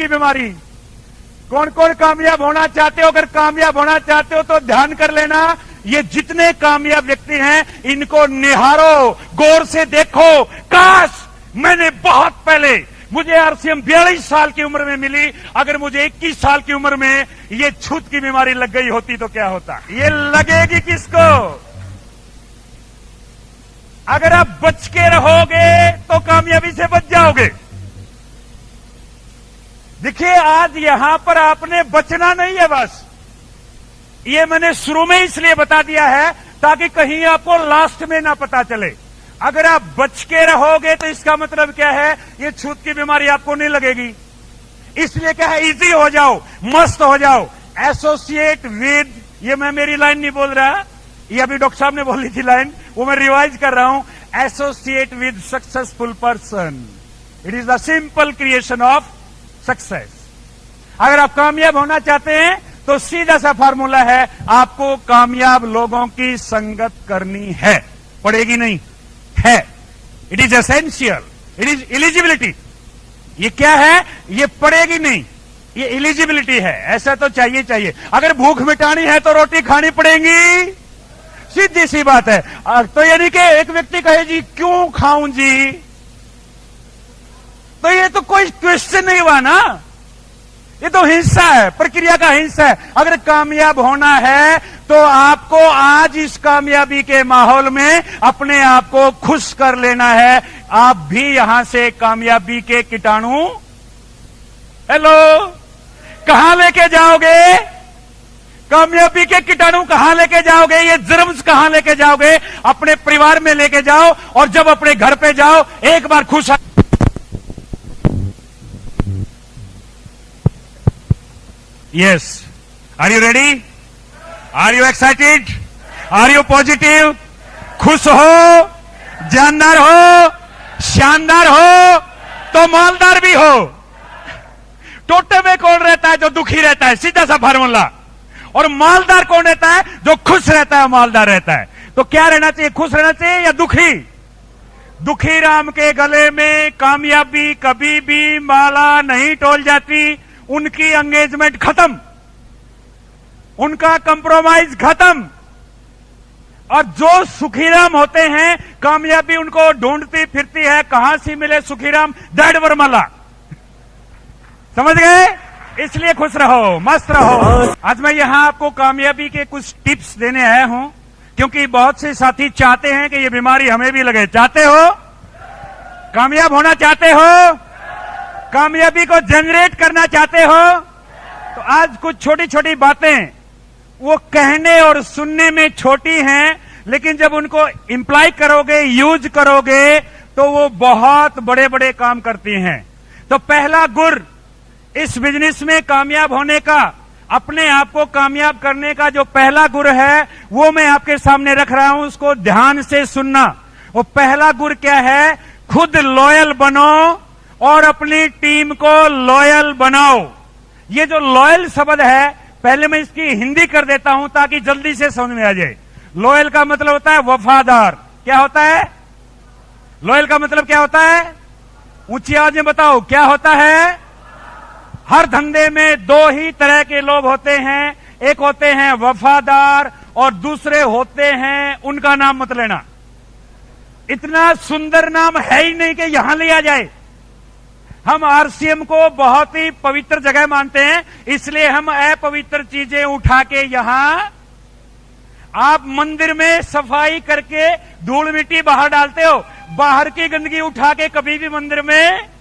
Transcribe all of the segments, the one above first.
की बीमारी। कौन कौन कामयाब होना चाहते हो? अगर कामयाब होना चाहते हो तो ध्यान कर लेना, ये जितने कामयाब व्यक्ति हैं इनको निहारो, गौर से देखो। काश मैंने बहुत पहले, मुझे आरसीएम 42 साल की उम्र में मिली, अगर मुझे 21 साल की उम्र में ये छूत की बीमारी लग गई होती तो क्या होता? ये लगेगी किसको? अगर आप बच के रहोगे तो कामयाबी से बच जाओगे। देखिए, आज यहां पर आपने बचना नहीं है, बस ये मैंने शुरू में इसलिए बता दिया है ताकि कहीं आपको लास्ट में ना पता चले। अगर आप बच के रहोगे तो इसका मतलब क्या है? ये छूत की बीमारी आपको नहीं लगेगी। इसलिए क्या है, इजी हो जाओ, मस्त हो जाओ। एसोसिएट विद, ये मैं मेरी लाइन नहीं बोल रहा, ये अभी डॉक्टर साहब ने बोली थी लाइन, वो मैं रिवाइज कर रहा हूं। Associate with successful person, it is the simple creation of success. अगर आप कामयाब होना चाहते हैं तो सीधा सा फार्मूला है, आपको कामयाब लोगों की संगत करनी है, पड़ेगी नहीं है। It is essential, it is eligibility. ये क्या है? ये पड़ेगी नहीं, ये एलिजिबिलिटी है। ऐसा तो चाहिए चाहिए। अगर भूख मिटानी है तो रोटी खानी पड़ेगी, सीधी सी बात है। तो यानी कि एक व्यक्ति कहे जी क्यों खाऊं जी, तो ये तो कोई क्वेश्चन नहीं हुआ ना, ये तो हिंसा है, प्रक्रिया का हिस्सा है। अगर कामयाब होना है तो आपको आज इस कामयाबी के माहौल में अपने आप को खुश कर लेना है। आप भी यहां से कामयाबी के कीटाणु, हेलो, कहां लेके जाओगे? कामयाबी के कीटाणु कहां लेके जाओगे? ये जर्म्स कहां लेके जाओगे? अपने परिवार में लेके जाओ, और जब अपने घर पे जाओ एक बार खुश। Yes. Are you ready? Are you excited? Are you positive? खुश हो, जानदार हो, शानदार हो तो मालदार भी हो। टोटे में कौन रहता है? जो दुखी रहता है, सीधा सा फार्मूला। और मालदार कौन रहता है? जो खुश रहता है, मालदार रहता है। तो क्या रहना चाहिए? खुश रहना चाहिए या दुखी? दुखी राम के गले में कामयाबी कभी भी माला नहीं टोल जाती। उनकी एंगेजमेंट खत्म, उनका कंप्रोमाइज खत्म। और जो सुखीराम होते हैं, कामयाबी उनको ढूंढती फिरती है, कहां से मिले सुखीराम? दैट वरमाला। समझ गए? इसलिए खुश रहो, मस्त रहो। आज मैं यहां आपको कामयाबी के कुछ टिप्स देने आया हूं, क्योंकि बहुत से साथी चाहते हैं कि ये बीमारी हमें भी लगे। चाहते हो? कामयाब होना चाहते हो? कामयाबी को जनरेट करना चाहते हो? तो आज कुछ छोटी छोटी बातें, वो कहने और सुनने में छोटी हैं, लेकिन जब उनको इंप्लाई करोगे, यूज करोगे, तो वो बहुत बड़े बड़े काम करती हैं। तो पहला गुर इस बिजनेस में कामयाब होने का, अपने आप को कामयाब करने का जो पहला गुर है, वो मैं आपके सामने रख रहा हूं, उसको ध्यान से सुनना। वो पहला गुर क्या है? खुद लॉयल बनो और अपनी टीम को लॉयल बनाओ। ये जो लॉयल शब्द है, पहले मैं इसकी हिंदी कर देता हूं ताकि जल्दी से समझ में आ जाए। लॉयल का मतलब होता है वफादार। क्या होता है? लॉयल का मतलब क्या होता है? ऊंची आवाज में बताओ, क्या होता है? हर धंधे में दो ही तरह के लोग होते हैं, एक होते हैं वफादार और दूसरे होते हैं, उनका नाम मत लेना। इतना सुंदर नाम है ही नहीं कि यहां लिया जाए। हम आरसीएम को बहुत ही पवित्र जगह मानते हैं, इसलिए हम अपवित्र चीजें उठा के यहां, आप मंदिर में सफाई करके धूल मिट्टी बाहर डालते हो, बाहर की गंदगी उठा के कभी भी मंदिर में।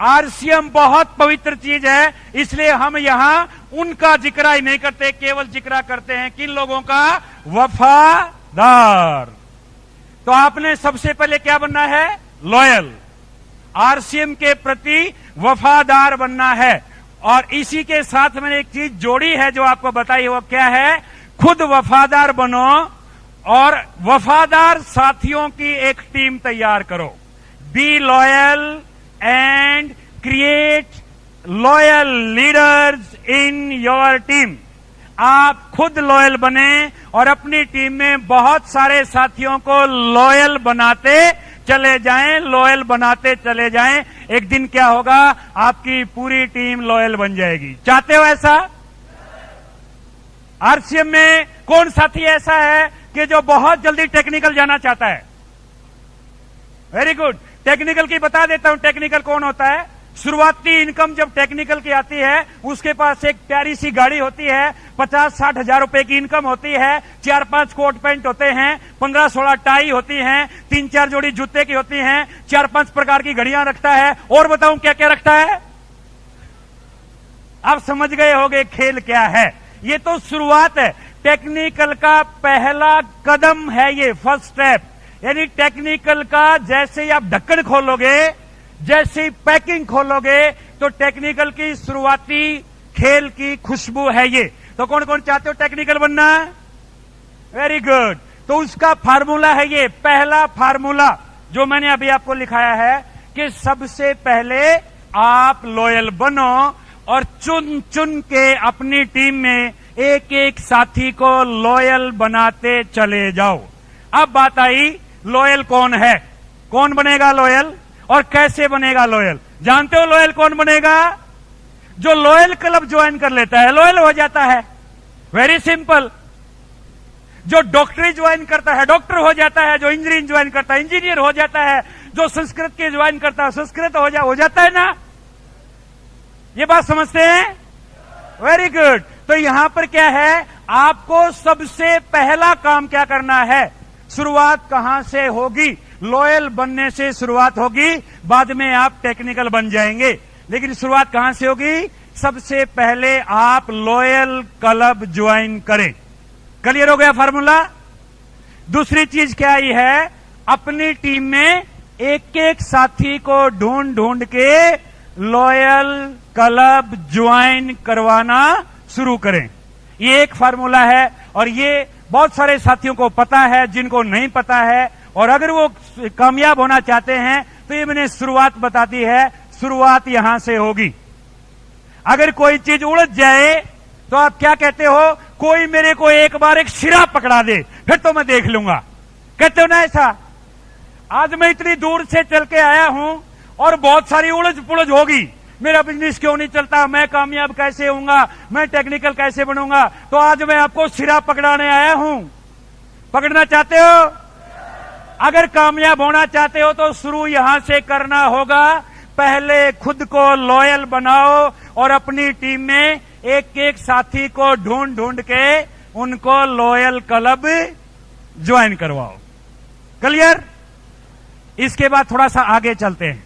आरसीएम बहुत पवित्र चीज है, इसलिए हम यहां उनका जिक्र ही नहीं करते, केवल जिक्र करते हैं किन लोगों का? वफादार। तो आपने सबसे पहले क्या बनना है? लॉयल। आरसीएम के प्रति वफादार बनना है। और इसी के साथ मैंने एक चीज जोड़ी है जो आपको बताई, वो क्या है? खुद वफादार बनो और वफादार साथियों की एक टीम तैयार करो। Be loyal and create loyal leaders in your team. आप खुद लॉयल बने और अपनी टीम में बहुत सारे साथियों को लॉयल बनाते चले जाएं, लॉयल बनाते चले जाएं। एक दिन क्या होगा, आपकी पूरी टीम लॉयल बन जाएगी। चाहते हो ऐसा? आरसीएम में कौन साथी ऐसा है कि जो बहुत जल्दी टेक्निकल जाना चाहता है? Very good. टेक्निकल की बता देता हूं, टेक्निकल कौन होता है। शुरुआती इनकम जब टेक्निकल की आती है, उसके पास एक प्यारी सी गाड़ी होती है, 50-60 हजार रुपए की इनकम होती है, 4-5 कोट पैंट होते हैं, 15-16 टाई होती हैं, 3-4 जोड़ी जूते की होती हैं, 4-5 प्रकार की घड़ियां रखता है। और बताऊं क्या क्या रखता है? आप समझ गए होंगे खेल क्या है। ये तो शुरुआत है, टेक्निकल का पहला कदम है ये, फर्स्ट स्टेप। यानी टेक्निकल का जैसे ही आप ढक्कन खोलोगे, जैसे ही पैकिंग खोलोगे, तो टेक्निकल की शुरुआती खेल की खुशबू है ये। तो कौन कौन चाहते हो टेक्निकल बनना? Very good. तो उसका फार्मूला है ये, पहला फार्मूला जो मैंने अभी आपको लिखाया है कि सबसे पहले आप लॉयल बनो और चुन चुन के अपनी टीम में एक एक साथी को लॉयल बनाते चले जाओ। अब बात आई, लॉयल कौन है, कौन बनेगा लॉयल और कैसे बनेगा लॉयल? जानते हो लॉयल कौन बनेगा? जो लॉयल क्लब ज्वाइन कर लेता है लॉयल हो जाता है। Very simple. जो डॉक्टरी ज्वाइन करता है डॉक्टर हो जाता है, जो इंजीनियरिंग ज्वाइन करता है इंजीनियर हो जाता है, जो संस्कृत के ज्वाइन करता है संस्कृत हो जाता है ना। ये बात समझते हैं? Very good. तो यहां पर क्या है, आपको सबसे पहला काम क्या करना है? शुरुआत कहां से होगी? लॉयल बनने से शुरुआत होगी, बाद में आप टेक्निकल बन जाएंगे। लेकिन शुरुआत कहां से होगी? सबसे पहले आप लॉयल क्लब ज्वाइन करें। क्लियर हो गया फार्मूला? दूसरी चीज क्या आई है, अपनी टीम में एक एक साथी को ढूंढ ढूंढ के लॉयल क्लब ज्वाइन करवाना शुरू करें। ये एक फार्मूला है और ये बहुत सारे साथियों को पता है, जिनको नहीं पता है। और अगर वो कामयाब होना चाहते हैं तो ये मैंने शुरुआत बता दी है, शुरुआत यहां से होगी। अगर कोई चीज उलझ जाए तो आप क्या कहते हो, कोई मेरे को एक बार एक सिरा पकड़ा दे फिर तो मैं देख लूंगा, कहते हो ना ऐसा? आज मैं इतनी दूर से चल के आया हूं और बहुत सारी उलझ पुलझ होगी, मेरा बिजनेस क्यों नहीं चलता, मैं कामयाब कैसे होऊंगा, मैं टेक्निकल कैसे बनूंगा। तो आज मैं आपको सिरा पकड़ाने आया हूं। पकड़ना चाहते हो? अगर कामयाब होना चाहते हो तो शुरू यहां से करना होगा। पहले खुद को लॉयल बनाओ और अपनी टीम में एक एक साथी को ढूंढ ढूंढ के उनको लॉयल क्लब ज्वाइन करवाओ। क्लियर? इसके बाद थोड़ा सा आगे चलते हैं।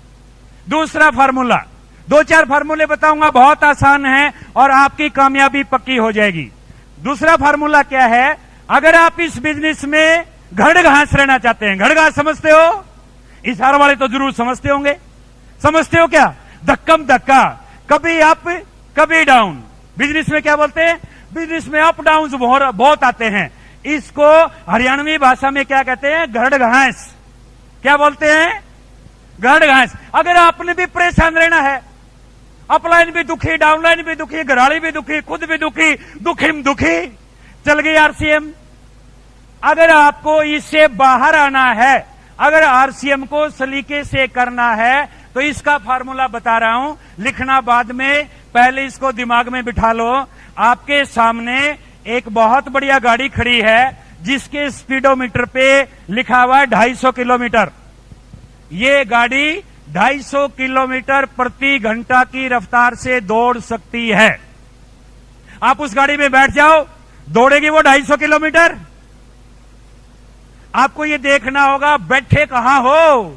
दूसरा फार्मूला, 2-4 फार्मूले बताऊंगा, बहुत आसान है और आपकी कामयाबी पक्की हो जाएगी। दूसरा फार्मूला क्या है, अगर आप इस बिजनेस में घड़ घास रहना चाहते हैं, घड़ घास समझते हो? इशारा वाले तो जरूर समझते होंगे। समझते हो क्या? धक्कम धक्का, कभी अप कभी डाउन। बिजनेस में क्या बोलते हैं? बिजनेस में अप डाउन बहुत आते हैं। इसको हरियाणवी भाषा में क्या कहते हैं? घड़ घास। क्या बोलते हैं? घड़ घास। अगर आपने भी परेशान रहना है, अपलाइन भी दुखी, डाउनलाइन भी दुखी, घराड़ी भी दुखी, खुद भी दुखी, दुखी में दुखी, चल गई आरसीएम। अगर आपको इससे बाहर आना है, अगर आरसीएम को सलीके से करना है, तो इसका फार्मूला बता रहा हूं, लिखना बाद में, पहले इसको दिमाग में बिठा लो। आपके सामने एक बहुत बढ़िया गाड़ी खड़ी है जिसके स्पीडोमीटर पे लिखा हुआ है 250 किलोमीटर। ये गाड़ी 250 किलोमीटर प्रति घंटा की रफ्तार से दौड़ सकती है। आप उस गाड़ी में बैठ जाओ, दौड़ेगी वो 250 किलोमीटर। आपको ये देखना होगा बैठे कहां हो।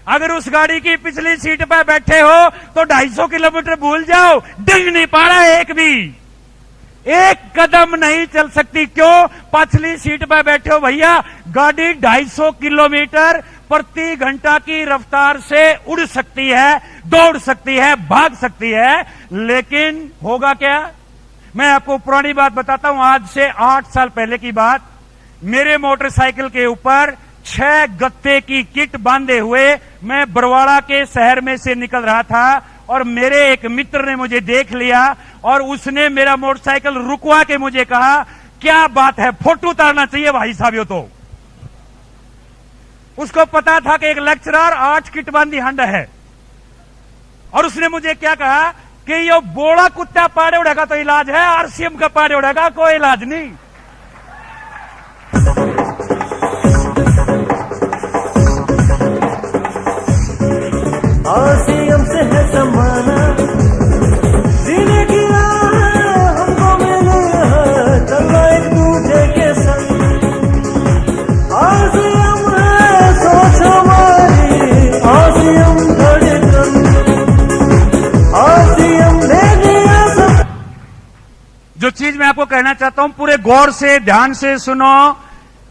अगर उस गाड़ी की पिछली सीट पर बैठे हो तो 250 किलोमीटर भूल जाओ, डिंग नहीं पा रहा है, एक भी एक कदम नहीं चल सकती। क्यों? पिछली सीट पर बैठे हो भैया, गाड़ी 250 किलोमीटर प्रति घंटा की रफ्तार से उड़ सकती है, दौड़ सकती है, भाग सकती है। लेकिन होगा क्या? मैं आपको पुरानी बात बताता हूं, आज से 8 साल पहले की बात। मेरे मोटरसाइकिल के ऊपर 6 गत्ते की किट बांधे हुए मैं बरवाड़ा के शहर में से निकल रहा था और मेरे एक मित्र ने मुझे देख लिया और उसने मेरा मोटरसाइकिल रुकवा के मुझे कहा, क्या बात है, फोटो उतारना चाहिए भाई साहब। यो तो उसको पता था कि एक लेक्चरर 8 किट बांधी हंड है, और उसने मुझे क्या कहा कि ये बोड़ा कुत्ता पाड़े उड़ेगा तो इलाज है, आरसीएम का पाड़े उड़ेगा कोई इलाज नहीं। आरसीएम से है जमाना, जीने की राह हमको मिली है, चलो एक दूजे के संग। आरसीएम है सोच हमारी, आरसीएम धड़कन, आरसीएम दे दिया सब। जो चीज मैं आपको कहना चाहता हूं पूरे गौर से ध्यान से सुनो।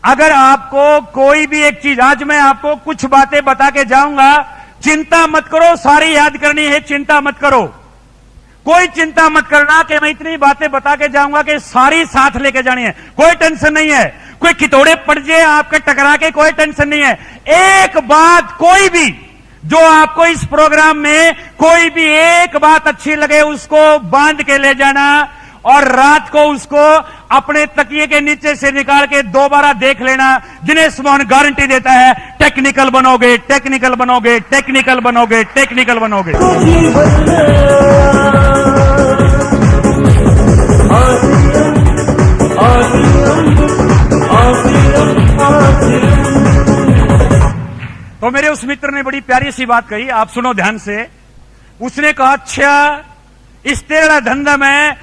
अगर आपको कोई भी एक चीज, आज मैं आपको कुछ बातें बता के जाऊंगा, चिंता मत करो, सारी याद करनी है, चिंता मत करो, कोई चिंता मत करना कि मैं इतनी बातें बता के जाऊंगा कि सारी साथ लेके जानी है, कोई टेंशन नहीं है। कोई खितौड़े पड़ जाए आपके टकरा के, कोई टेंशन नहीं है। एक बात, कोई भी जो आपको इस प्रोग्राम में कोई भी एक बात अच्छी लगे उसको बांध के ले जाना, और रात को उसको अपने तकिए के नीचे से निकाल के दोबारा देख लेना। दिनेश मोहन गारंटी देता है, टेक्निकल बनोगे, टेक्निकल बनोगे, टेक्निकल बनोगे, टेक्निकल बनोगे। तो मेरे उस मित्र ने बड़ी प्यारी सी बात कही, आप सुनो ध्यान से। उसने कहा, अच्छा इस तेरा धंधा में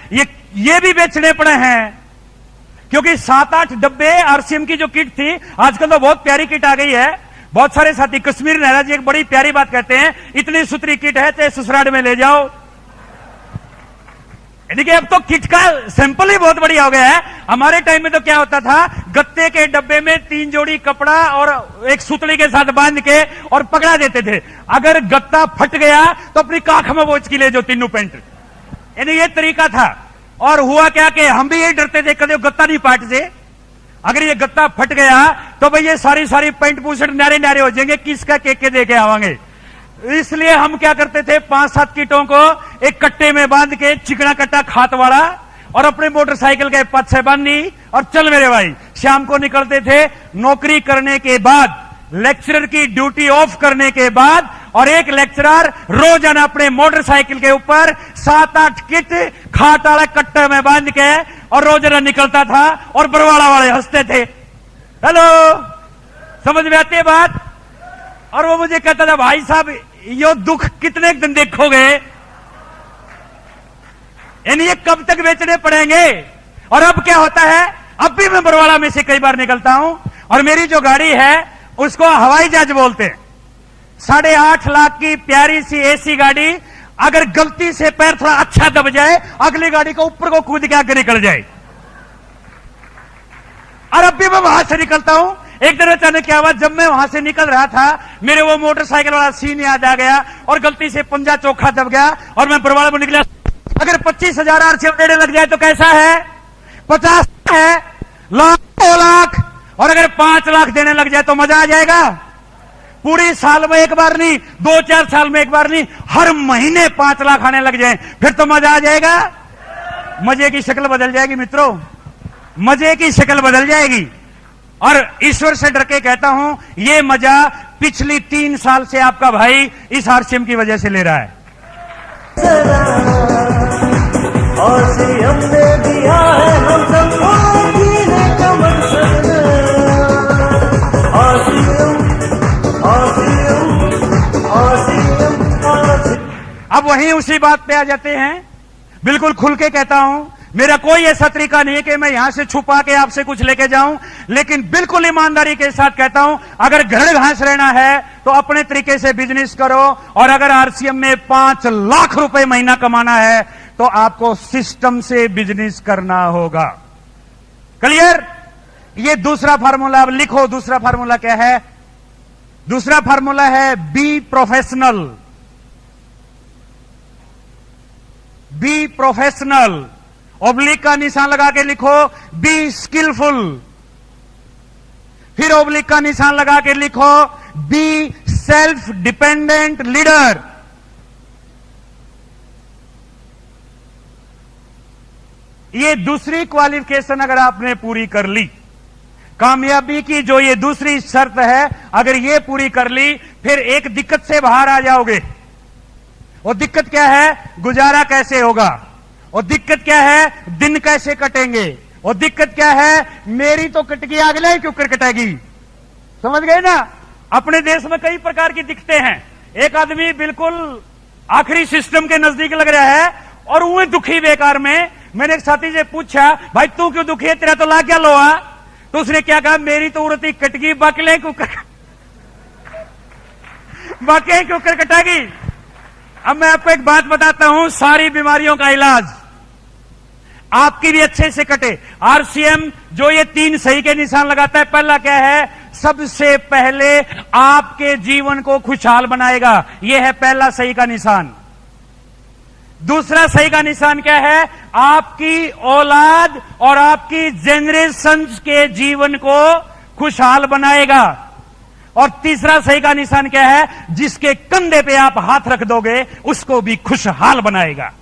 ये भी बेचने पड़े हैं, क्योंकि 7-8 डब्बे आरसीएम की जो किट थी, आजकल तो बहुत प्यारी किट आ गई है। बहुत सारे साथी, कश्मीर नेहरा जी एक बड़ी प्यारी बात कहते हैं, इतनी सुथरी किट है चाहे ससुराल में ले जाओ। यानी कि अब तो किट का सैंपल ही बहुत बढ़िया हो गया है। हमारे टाइम में तो क्या होता था, गत्ते के डब्बे में 3 जोड़ी कपड़ा और एक सुतली के साथ बांध के और पकड़ा देते थे। अगर गत्ता फट गया तो अपनी काख में बोझ के ले जो तीनों पेंट, यानी ये तरीका था। और हुआ क्या कि हम भी यही डरते थे कभी गत्ता नहीं पाट से, अगर ये गत्ता फट गया तो भाई ये सारी पेंट पूछट नारे नारे हो जाएंगे, किसका के दे के आवांगे। इसलिए हम क्या करते थे, 5-7 कीटों को एक कट्टे में बांध के, चिकना कट्टा खात वाला, और अपने मोटरसाइकिल के पथ से बांधी और चल मेरे भाई। शाम को निकलते थे नौकरी करने के बाद, लेक्चरर की ड्यूटी ऑफ करने के बाद, और एक लेक्चरर रोजाना अपने मोटरसाइकिल के ऊपर 7-8 किट खाट वाले कट्टे में बांध के और रोजाना निकलता था, और बरवाड़ा वाले हंसते थे। हेलो, समझ में आती है बात? और वो मुझे कहता था, भाई साहब यो दुख कितने दिन देखोगे, यानी ये कब तक बेचने पड़ेंगे। और अब क्या होता है, अब भी मैं बरवाड़ा में से कई बार निकलता हूं, और मेरी जो गाड़ी है उसको हवाई जहाज बोलते हैं। 8.5 लाख की प्यारी सी एसी गाड़ी, अगर गलती से पैर थोड़ा अच्छा दब जाए, अगली गाड़ी को ऊपर को कूद के आगे निकल जाए। और अब भी मैं वहां से निकलता हूं। एक दिन अचानक क्या हुआ, जब मैं वहां से निकल रहा था, मेरे वो मोटरसाइकिल वाला सीन याद आ गया, और गलती से पंजा चोखा दब गया, और मैं बरवाड़ा में निकला। अगर 25,000 आरसीएम देने लग जाए तो कैसा है, 50 है, लाख 2 लाख, और अगर 5 लाख देने लग जाए तो मजा आ जाएगा। पूरी साल में एक बार नहीं, 2-4 साल में एक बार नहीं, हर महीने 5 लाख आने लग जाए, फिर तो मजा आ जाएगा। मजे की शक्ल बदल जाएगी मित्रों, मजे की शक्ल बदल जाएगी। और ईश्वर से डर के कहता हूं, ये मजा पिछली 3 साल से आपका भाई इस आरसीएम की वजह से ले रहा है। आरसीएम ने दिया है हम सबको जीने का मंजर। RCM, RCM, RCM, RCM. अब वहीं उसी बात पे आ जाते हैं। बिल्कुल खुल के कहता हूं, मेरा कोई ऐसा तरीका नहीं है कि मैं यहां से छुपा के आपसे कुछ लेके जाऊं, लेकिन बिल्कुल ईमानदारी के साथ कहता हूं, अगर घर घास रहना है तो अपने तरीके से बिजनेस करो, और अगर आरसीएम में 5 लाख रुपए महीना कमाना है तो आपको सिस्टम से बिजनेस करना होगा। क्लियर? ये दूसरा फार्मूला अब लिखो। दूसरा फार्मूला क्या है? दूसरा फार्मूला है be professional. Be professional, oblique का निशान लगा के लिखो, बी स्किलफुल। फिर ऑब्लिक का निशान लगा के लिखो, बी सेल्फ डिपेंडेंट लीडर। ये दूसरी क्वालिफिकेशन अगर आपने पूरी कर ली कामयाबी की जो ये दूसरी शर्त है, अगर ये पूरी कर ली, फिर एक दिक्कत से बाहर आ जाओगे। वो दिक्कत क्या है? गुजारा कैसे होगा। और दिक्कत क्या है? दिन कैसे कटेंगे। और दिक्कत क्या है? मेरी तो कट गई, अगले क्यों कर कटेगी। समझ गए ना। अपने देश में कई प्रकार की दिक्कतें हैं। एक आदमी बिल्कुल आखिरी सिस्टम के नजदीक लग रहा है और वो दुखी बेकार में। मैंने एक साथी से पूछा, भाई तू क्यों दुखी है, तेरा तो ला क्या लोहा। तो उसने क्या कहा, मेरी तो उड़ती कटगी, बाकी क्यों बाकी क्यों कर कटागी। अब मैं आपको एक बात बताता हूं, सारी बीमारियों का इलाज आपकी भी अच्छे से कटे। आरसीएम जो ये 3 सही के निशान लगाता है, पहला क्या है? सबसे पहले आपके जीवन को खुशहाल बनाएगा। यह है पहला सही का निशान। दूसरा सही का निशान क्या है? आपकी औलाद और आपकी जनरेशन के जीवन को खुशहाल बनाएगा। और तीसरा सही का निशान क्या है? जिसके कंधे पे आप हाथ रख दोगे उसको भी खुशहाल बनाएगा।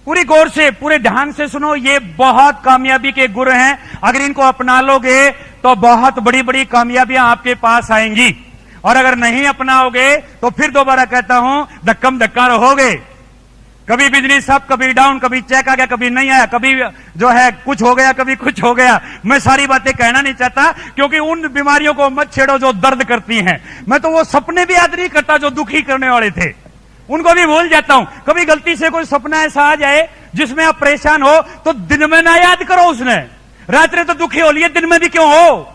पूरी गौर से, पूरे ध्यान से सुनो। ये बहुत कामयाबी के गुर हैं। अगर इनको अपना लोगे तो बहुत बड़ी बड़ी कामयाबियां आपके पास आएंगी। और अगर नहीं अपनाओगे तो फिर दोबारा कहता हूं, धक्कम धक्का रहोगे। कभी बिजनेस अप, कभी डाउन, कभी चेक आ गया, कभी नहीं आया, कभी जो है कुछ हो गया, कभी कुछ हो गया। मैं सारी बातें कहना नहीं चाहता, क्योंकि उन बीमारियों को मत छेड़ो जो दर्द करती हैं। मैं तो वो सपने भी याद नहीं करता जो दुखी करने वाले थे, उनको भी भूल जाता हूं। कभी गलती से कोई सपना ऐसा आ जाए जिसमें आप परेशान हो, तो दिन में ना याद करो उसने। रात्रि तो दुखी हो लिए, दिन में भी क्यों हो।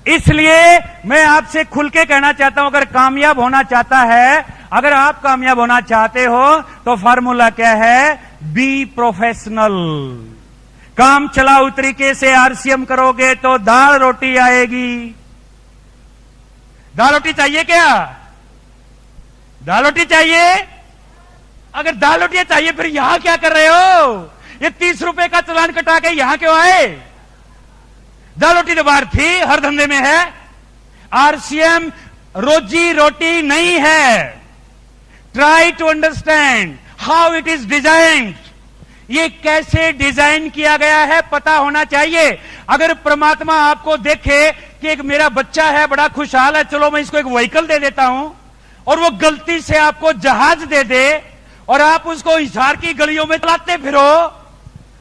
इसलिए मैं आपसे खुल के कहना चाहता हूं, अगर कामयाब होना चाहता है, अगर आप कामयाब होना चाहते हो तो फार्मूला क्या है? Be professional. काम चलाऊ तरीके से आरसीएम करोगे तो दाल रोटी आएगी। दाल रोटी चाहिए क्या? दाल रोटी चाहिए? अगर दाल रोटी चाहिए फिर यहां क्या कर रहे हो? ये 30 रुपए का चालान कटा के यहां क्यों आए? दाल रोटी तो बाहर थी, हर धंधे में है। आरसीएम रोजी रोटी नहीं है। Try to understand how it is designed. ये कैसे डिजाइन किया गया है पता होना चाहिए। अगर परमात्मा आपको देखे कि एक मेरा बच्चा है बड़ा खुशहाल है, चलो मैं इसको एक व्हीकल दे देता हूं, और वो गलती से आपको जहाज दे दे और आप उसको हिसार की गलियों में चलाते फिरो,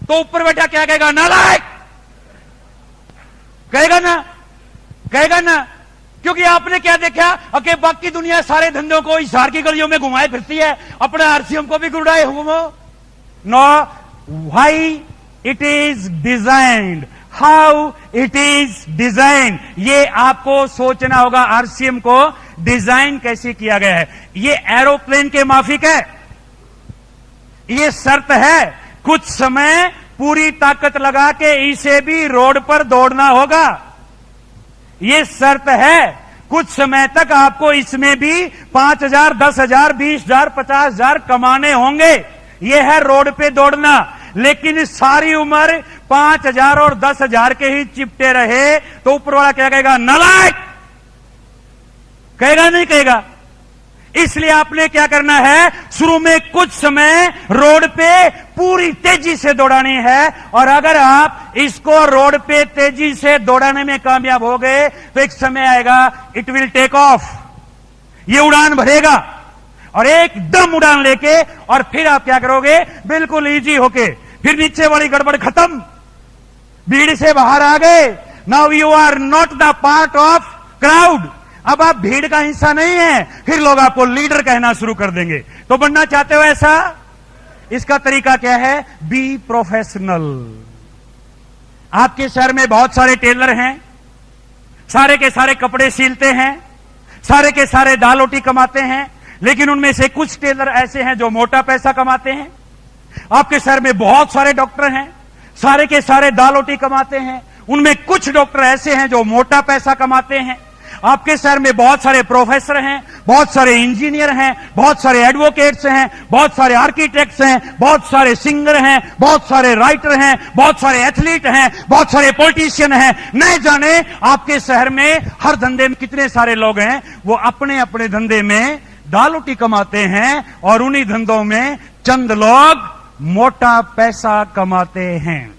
तो ऊपर बैठा क्या कहेगा? नालायक कहेगा ना, कहेगा ना। क्योंकि आपने क्या देखा कि बाकी दुनिया सारे धंधों को हिसार की गलियों में घुमाए फिरती है, अपने आरसीएम को भी गुड़ाए घूमो। No, why it is designed, how it is design, ये आपको सोचना होगा। आरसीएम को डिजाइन कैसे किया गया है? ये एरोप्लेन के माफिक है। ये शर्त है, कुछ समय पूरी ताकत लगा के इसे भी रोड पर दौड़ना होगा। ये शर्त है, कुछ समय तक आपको इसमें भी 5,000, 10,000, 20,000, 50,000 कमाने होंगे। ये है रोड पे दौड़ना। लेकिन सारी उम्र 5,000 और 10,000 के ही चिपटे रहे तो ऊपर वाला क्या कहेगा? नालायक कहेगा, नहीं कहेगा? इसलिए आपने क्या करना है? शुरू में कुछ समय रोड पे पूरी तेजी से दौड़ानी है। और अगर आप इसको रोड पे तेजी से दौड़ाने में कामयाब हो गए तो एक समय आएगा, इट विल टेक ऑफ, ये उड़ान भरेगा। और एकदम उड़ान लेके और फिर आप क्या करोगे? बिल्कुल इजी होके, फिर नीचे वाली गड़बड़ खत्म, भीड़ से बाहर आ गए। Now you are not the part of crowd. अब आप भीड़ का हिस्सा नहीं है, फिर लोग आपको लीडर कहना शुरू कर देंगे। तो बनना चाहते हो ऐसा? इसका तरीका क्या है? Be professional. आपके शहर में बहुत सारे टेलर हैं, सारे के सारे कपड़े सिलते हैं, सारे के सारे दाल रोटी कमाते हैं, लेकिन उनमें से कुछ टेलर ऐसे हैं जो मोटा पैसा कमाते हैं। आपके शहर में बहुत सारे डॉक्टर हैं, सारे के सारे दाल रोटी कमाते हैं, उनमें कुछ डॉक्टर ऐसे हैं जो मोटा पैसा कमाते हैं। आपके शहर में बहुत सारे प्रोफेसर हैं, बहुत सारे इंजीनियर हैं, बहुत सारे एडवोकेट्स हैं, बहुत सारे आर्किटेक्ट्स हैं, बहुत सारे सिंगर हैं, बहुत सारे राइटर हैं, बहुत सारे एथलीट हैं, बहुत सारे पॉलिटिशियन हैं। न जाने आपके शहर में हर धंधे में कितने सारे लोग हैं, वो अपने अपने धंधे में दाल रोटी कमाते हैं और उन्हीं धंधों में चंद लोग मोटा पैसा कमाते हैं।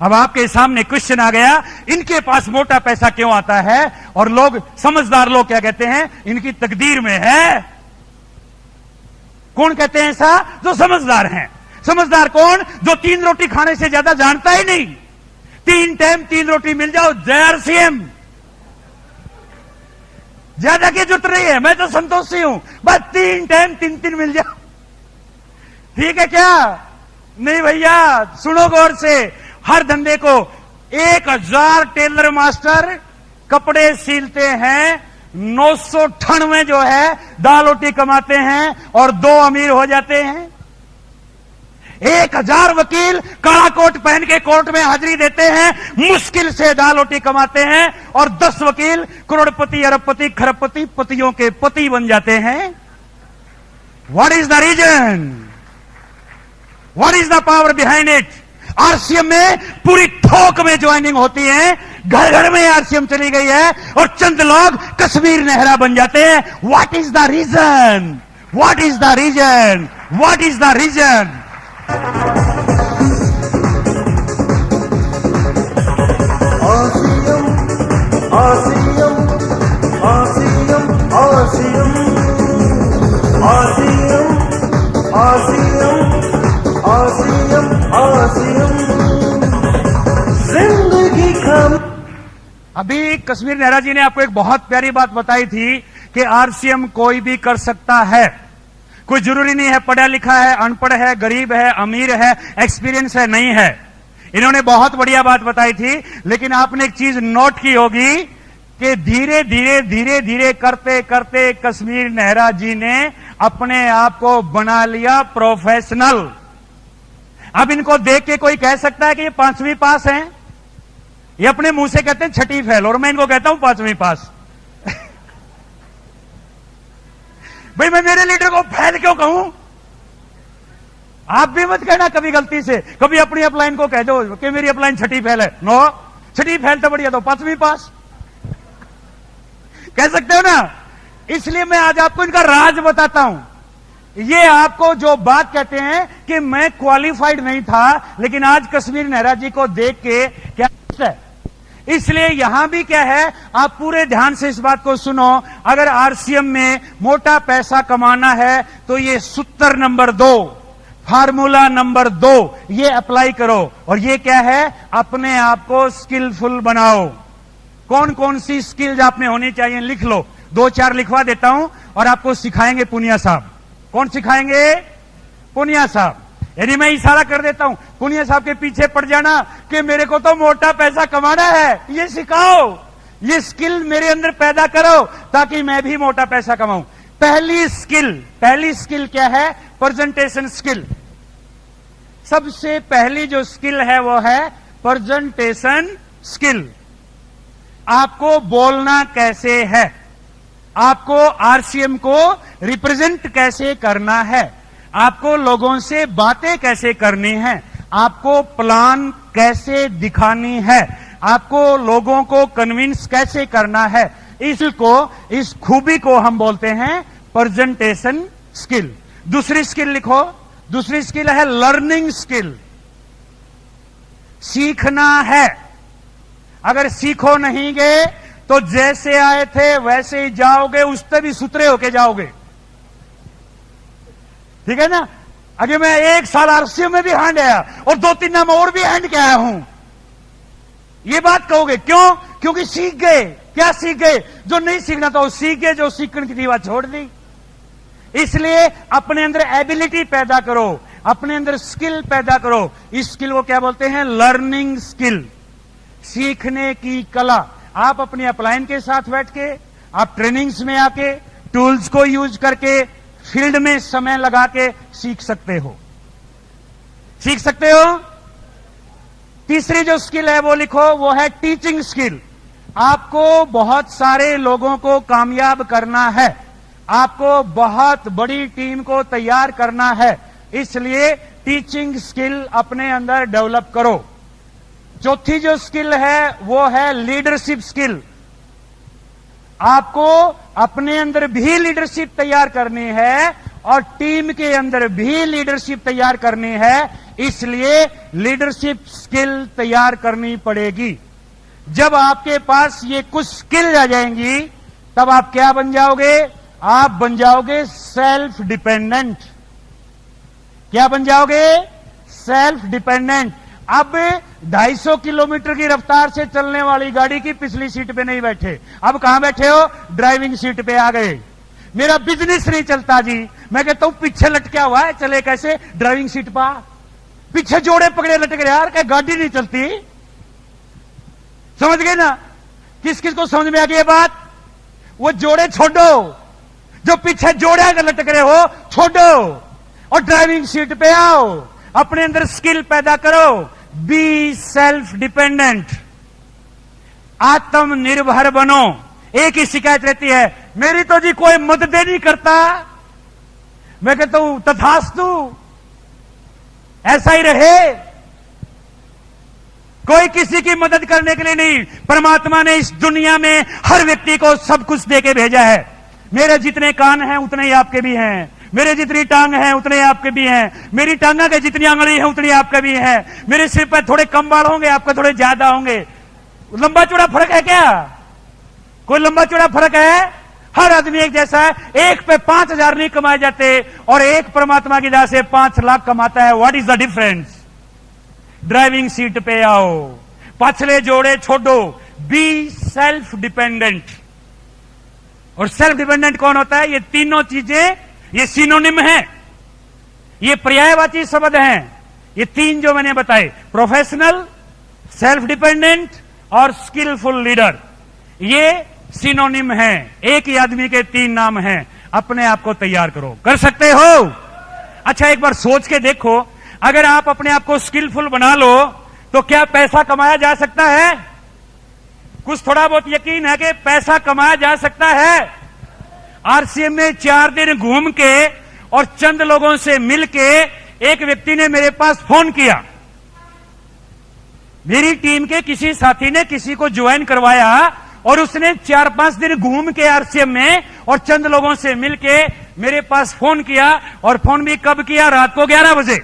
अब आपके सामने क्वेश्चन आ गया, इनके पास मोटा पैसा क्यों आता है? और लोग, समझदार लोग क्या कहते हैं? इनकी तकदीर में है। कौन कहते हैं ऐसा? जो समझदार हैं। समझदार कौन? जो 3 रोटी खाने से ज्यादा जानता ही नहीं। 3 टाइम 3 रोटी मिल जाओ, जय आरसीएम। ज्यादा की जरूरत नहीं है, मैं तो संतोषी हूं, बस 3 टाइम 3 मिल जाओ। ठीक है क्या? नहीं भैया, सुनो गौर से। हर धंधे को 1000 टेलर मास्टर कपड़े सीलते हैं, 998 जो है दाल रोटी कमाते हैं और 2 अमीर हो जाते हैं। 1000 वकील काला कोट पहन के कोर्ट में हाजिरी देते हैं, मुश्किल से दाल रोटी कमाते हैं और 10 वकील करोड़पति, अरबपति, खरबपति, पतियों के पति बन जाते हैं। What is the reason? What is the power behind it? RCM में पूरी थोक में ज्वाइनिंग होती है, घर घर में आरसीएम चली गई है और चंद लोग कश्मीर नेहरा बन जाते हैं। What is the reason? What is the reason? What is the reason? RCM, RCM, RCM, RCM, RCM, RCM, RCM, RCM, जिंदगी कम। अभी कश्मीर नेहरा जी ने आपको एक बहुत प्यारी बात बताई थी कि आरसीएम कोई भी कर सकता है। कोई जरूरी नहीं है पढ़ा लिखा है, अनपढ़ है, गरीब है, अमीर है, एक्सपीरियंस है, नहीं है। इन्होंने बहुत बढ़िया बात बताई थी, लेकिन आपने एक चीज नोट की होगी कि धीरे धीरे धीरे धीरे करते करते कश्मीर नेहरा जी ने अपने आप को बना लिया प्रोफेशनल। अब इनको देख के कोई कह सकता है कि ये 5वीं पास हैं? ये अपने मुंह से कहते हैं 6ठी फेल, और मैं इनको कहता हूं 5वीं पास। भाई मैं मेरे लीडर को फेल क्यों कहूं? आप भी मत कहना कभी गलती से, कभी अपनी अपलाइन को कह दो कि मेरी अपलाइन 6ठी फेल है। नो, 6ठी फेल तो बढ़िया, तो 5वीं पास कह सकते हो ना। इसलिए मैं आज आपको इनका राज बताता हूं। ये आपको जो बात कहते हैं कि मैं क्वालिफाइड नहीं था, लेकिन आज कश्मीर नेहरा जी को देख के क्या है, इसलिए यहां भी क्या है, आप पूरे ध्यान से इस बात को सुनो। अगर आरसीएम में मोटा पैसा कमाना है तो ये सूत्र नंबर 2, फार्मूला नंबर 2 ये अप्लाई करो। और ये क्या है? अपने आप को स्किलफुल बनाओ। कौन कौन सी स्किल्स आपने होनी चाहिए लिख लो, 2-4 लिखवा देता हूं और आपको सिखाएंगे पुनिया साहब। कौन सिखाएंगे? पुनिया साहब। यानी मैं इशारा कर देता हूं, पुनिया साहब के पीछे पड़ जाना कि मेरे को तो मोटा पैसा कमाना है, ये सिखाओ, ये स्किल मेरे अंदर पैदा करो ताकि मैं भी मोटा पैसा कमाऊं। पहली स्किल क्या है? Presentation skill. सबसे पहली जो स्किल है वो है प्रेजेंटेशन स्किल। आपको बोलना कैसे है, आपको आरसीएम को रिप्रेजेंट कैसे करना है, आपको लोगों से बातें कैसे करनी है, आपको प्लान कैसे दिखानी है, आपको लोगों को कन्विंस कैसे करना है, इस खूबी को हम बोलते हैं प्रेजेंटेशन स्किल। दूसरी स्किल लिखो, दूसरी स्किल है लर्निंग स्किल। सीखना है। अगर सीखो नहीं गए तो जैसे आए थे वैसे ही जाओगे, उससे भी सुतरे होके जाओगे। ठीक है ना? अगर मैं 1 साल आरसीएम में भी हैंड आया और 2-3 नाम और भी हैंड के आया हूं, ये बात कहोगे क्यों? क्योंकि सीख गए। क्या सीख गए? जो नहीं सीखना था वो सीख गए, जो सीखने की थी बात छोड़ दी। इसलिए अपने अंदर एबिलिटी पैदा करो, अपने अंदर स्किल पैदा करो। इस स्किल को क्या बोलते हैं? लर्निंग स्किल, सीखने की कला। आप अपनी अपलाइन के साथ बैठ के, आप ट्रेनिंग्स में आके, टूल्स को यूज करके, फील्ड में समय लगा के सीख सकते हो, सीख सकते हो। तीसरी जो स्किल है वो लिखो, वो है टीचिंग स्किल। आपको बहुत सारे लोगों को कामयाब करना है, आपको बहुत बड़ी टीम को तैयार करना है, इसलिए टीचिंग स्किल अपने अंदर डेवलप करो। चौथी जो स्किल है वो है लीडरशिप स्किल। आपको अपने अंदर भी लीडरशिप तैयार करनी है और टीम के अंदर भी लीडरशिप तैयार करनी है, इसलिए लीडरशिप स्किल तैयार करनी पड़ेगी। जब आपके पास ये कुछ स्किल आ जाएंगी तब आप क्या बन जाओगे? आप बन जाओगे सेल्फ डिपेंडेंट। क्या बन जाओगे? Self dependent. अब 250 किलोमीटर की रफ्तार से चलने वाली गाड़ी की पिछली सीट पे नहीं बैठे, अब कहां बैठे हो? ड्राइविंग सीट पे आ गए। मेरा बिजनेस नहीं चलता जी, मैं कहता हूं पीछे लटका हुआ है, चले कैसे? ड्राइविंग सीट पर पीछे जोड़े पकड़े लटक रहे यार, क्या गाड़ी नहीं चलती? समझ गए ना? किस किस को समझ में आ गई ये बात? वो जोड़े छोड़ो, जो पीछे जोड़े अगर लटक रहे हो छोड़ो और ड्राइविंग सीट पे आओ। अपने अंदर स्किल पैदा करो। बी सेल्फ डिपेंडेंट, आत्मनिर्भर बनो। एक ही शिकायत रहती है, मेरी तो जी कोई मदद नहीं करता। मैं कहता हूं तथास्तु, ऐसा ही रहे। कोई किसी की मदद करने के लिए नहीं। परमात्मा ने इस दुनिया में हर व्यक्ति को सब कुछ देके भेजा है। मेरे जितने कान हैं उतने ही आपके भी हैं, मेरे जितनी टांग हैं उतने आपके भी हैं, मेरी टांगा के जितनी आंगली है उतनी आपके भी हैं। मेरे सिर पर थोड़े कम बाल होंगे, आपके थोड़े ज्यादा होंगे। लंबा चौड़ा फर्क है क्या? कोई लंबा चौड़ा फर्क है? हर आदमी एक जैसा है। एक पे 5,000 नहीं कमाए जाते और एक परमात्मा की दया से 5 लाख कमाता है। What is the difference? Driving seat पे आओ, पछले जोड़े छोड़ो। Be self dependent. और सेल्फ डिपेंडेंट कौन होता है? ये तीनों चीजें, ये सिनोनिम है, ये पर्यायवाची शब्द हैं। ये तीन जो मैंने बताए, प्रोफेशनल, सेल्फ डिपेंडेंट और स्किलफुल लीडर, ये सिनोनिम है। एक ही आदमी के 3 नाम हैं। अपने आप को तैयार करो। कर सकते हो? अच्छा, एक बार सोच के देखो, अगर आप अपने आप को स्किलफुल बना लो तो क्या पैसा कमाया जा सकता है? कुछ थोड़ा बहुत यकीन है कि पैसा कमाया जा सकता है। आरसीएम में 4 दिन घूम के और चंद लोगों से मिलके एक व्यक्ति ने मेरे पास फोन किया। मेरी टीम के किसी साथी ने किसी को ज्वाइन करवाया और उसने 4-5 दिन घूम के आरसीएम में और चंद लोगों से मिलके मेरे पास फोन किया। और फोन भी कब किया? रात को 11 बजे।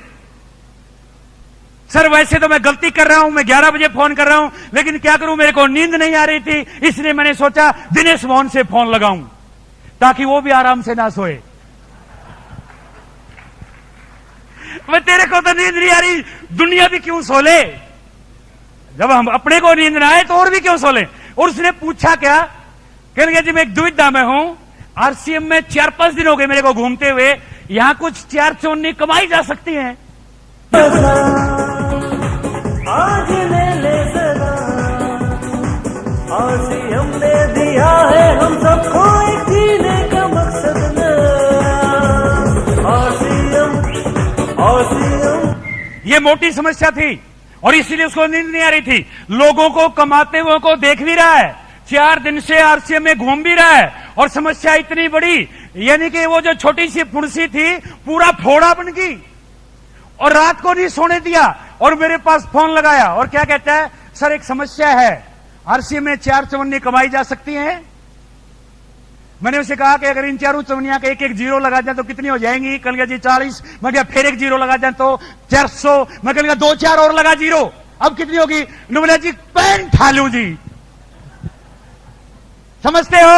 सर वैसे तो मैं गलती कर रहा हूं, मैं 11 बजे फोन कर रहा हूं, लेकिन क्या करूं, मेरे को नींद नहीं आ रही थी, इसलिए मैंने सोचा दिनेश मोहन से फोन लगाऊं ताकि वो भी आराम से ना सोए। मैं तेरे को तो नींद नहीं आ रही, दुनिया भी क्यों सो ले? जब हम अपने को नींद ना आए तो और भी क्यों सो ले? और उसने पूछा क्या? कहने लगा जी मैं एक दुविधा में हूं, आरसीएम में 4-5 दिन हो गए मेरे को घूमते हुए, यहां कुछ 4 चौनी कमाई जा सकती है। आज ले ले सदा, आरसीएम ने दिया है हम सबको एक जीने का मकसद नया। आरसीएम ये मोटी समस्या थी और इसीलिए उसको नींद नहीं आ रही थी। लोगों को कमाते हुए को देख भी रहा है, 4 दिन से आरसीएम में घूम भी रहा है और समस्या इतनी बड़ी, यानी कि वो जो छोटी सी फुर्सी थी पूरा फोड़ा बन गई और रात को नहीं सोने दिया। और मेरे पास फोन लगाया और क्या कहता है? सर एक समस्या है, आरसीएम में 4 चवन्नी कमाई जा सकती हैं। मैंने उसे कहा कि अगर इन 4 चवनिया का 1-1 जीरो लगा जाए तो कितनी हो जाएंगी? कल गया जी 40। मैं क्या फिर 1 जीरो लगा जाए तो 400। मैं कल 2-4 और लगा जीरो, अब कितनी होगी? बोला जी 65 ठालू जी। समझते हो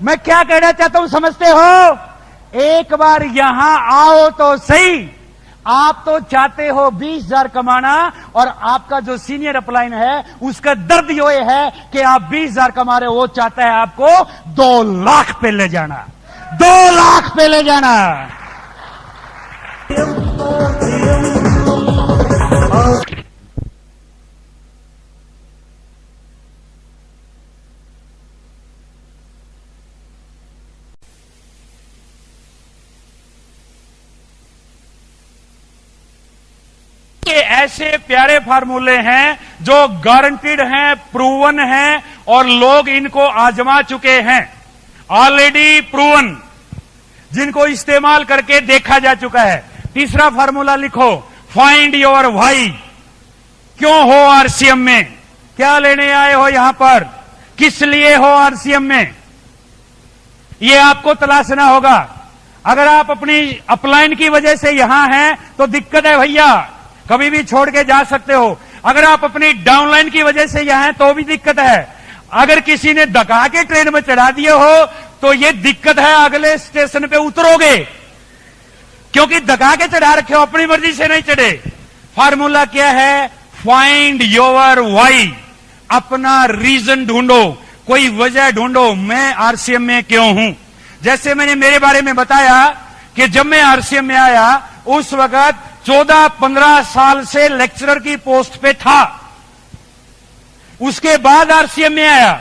मैं क्या कहना चाहता हूं? समझते हो? एक बार यहां आओ तो सही। आप तो चाहते हो 20,000 कमाना और आपका जो सीनियर अपलाइन है उसका दर्द ये है कि आप 20,000 कमा रहे हो, वो चाहता है आपको 2 लाख पे ले जाना, 2 लाख पे ले जाना। ये ऐसे प्यारे फार्मूले हैं जो गारंटीड हैं, प्रूवन हैं और लोग इनको आजमा चुके हैं, ऑलरेडी प्रूवन, जिनको इस्तेमाल करके देखा जा चुका है। तीसरा फार्मूला लिखो, फाइंड योर व्हाई। क्यों हो आरसीएम में, क्या लेने आए हो यहां पर, किस लिए हो आरसीएम में, यह आपको तलाशना होगा। अगर आप अपनी अपलाइन की वजह से यहां हैं तो दिक्कत है भैया, कभी भी छोड़ के जा सकते हो। अगर आप अपनी डाउनलाइन की वजह से यहां हैं तो भी दिक्कत है। अगर किसी ने धका के ट्रेन में चढ़ा दिए हो तो यह दिक्कत है, अगले स्टेशन पे उतरोगे, क्योंकि धका के चढ़ा रखे हो, अपनी मर्जी से नहीं चढ़े। फार्मूला क्या है, फाइंड योर व्हाई, अपना रीजन ढूंढो, कोई वजह ढूंढो, मैं आरसीएम में क्यों हूं। जैसे मैंने मेरे बारे में बताया कि जब मैं आरसीएम में आया उस वक्त 14-15 साल से लेक्चरर की पोस्ट पे था, उसके बाद आरसीएम में आया।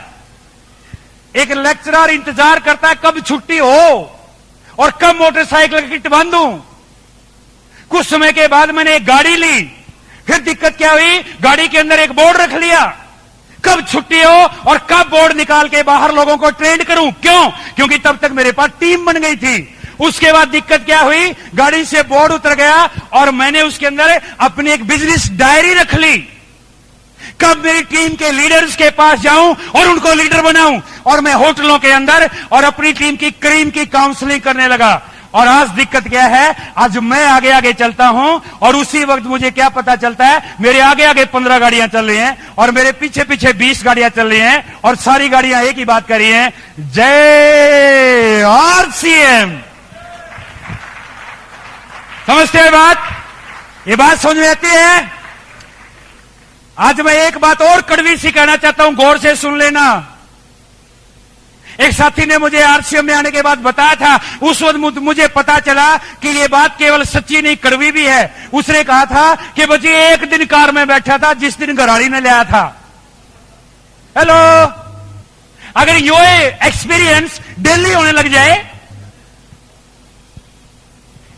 एक लेक्चरर इंतजार करता है कब छुट्टी हो और कब मोटरसाइकिल की किट बांधूं। कुछ समय के बाद मैंने एक गाड़ी ली, फिर दिक्कत क्या हुई, गाड़ी के अंदर एक बोर्ड रख लिया, कब छुट्टी हो और कब बोर्ड निकाल के बाहर लोगों को ट्रेन करूं। क्यों, क्योंकि तब तक मेरे पास टीम बन गई थी। उसके बाद दिक्कत क्या हुई, गाड़ी से बोर्ड उतर गया और मैंने उसके अंदर अपनी एक बिजनेस डायरी रख ली, कब मेरी टीम के लीडर्स के पास जाऊं और उनको लीडर बनाऊं। और मैं होटलों के अंदर और अपनी टीम की क्रीम की काउंसलिंग करने लगा। और आज दिक्कत क्या है, आज मैं आगे आगे चलता हूं और उसी वक्त मुझे क्या पता चलता है, मेरे आगे आगे 15 गाड़ियां चल रही हैं और मेरे पीछे पीछे 20 गाड़ियां चल रही हैं और सारी गाड़ियां एक ही बात कर रही हैं, जय आरसीएम। समझते हैं बात, ये बात समझ में आती है। आज मैं एक बात और कड़वी सी कहना चाहता हूं, गौर से सुन लेना। एक साथी ने मुझे आरसीएम में आने के बाद बताया था, उस वक्त मुझे पता चला कि ये बात केवल सच्ची नहीं कड़वी भी है। उसने कहा था कि बच्ची एक दिन कार में बैठा था जिस दिन घराड़ी ने लाया था। हेलो, अगर ये एक्सपीरियंस दिल्ली होने लग जाए,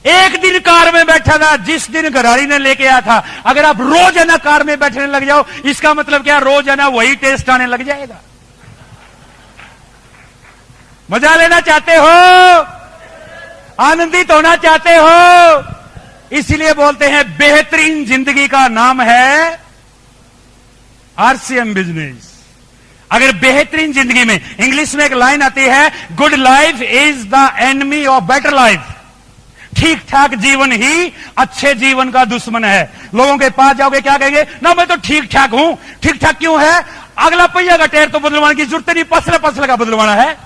एक दिन कार में बैठा था जिस दिन घराड़ी ने लेके आया था, अगर आप रोजाना कार में बैठने लग जाओ, इसका मतलब क्या, रोजाना वही टेस्ट आने लग जाएगा। मजा लेना चाहते हो, आनंदित होना चाहते हो, इसलिए बोलते हैं बेहतरीन जिंदगी का नाम है आरसीएम बिजनेस। अगर बेहतरीन जिंदगी में, इंग्लिश में एक लाइन आती है, good life is the enemy of better life. ठीक ठाक जीवन ही अच्छे जीवन का दुश्मन है। लोगों के पास जाओगे क्या कहेंगे, ना मैं तो ठीक ठाक हूं। ठीक ठाक क्यों है, अगला पहिया का टायर तो बदलवाने की जरूरत नहीं, पसला का बदलवाना है।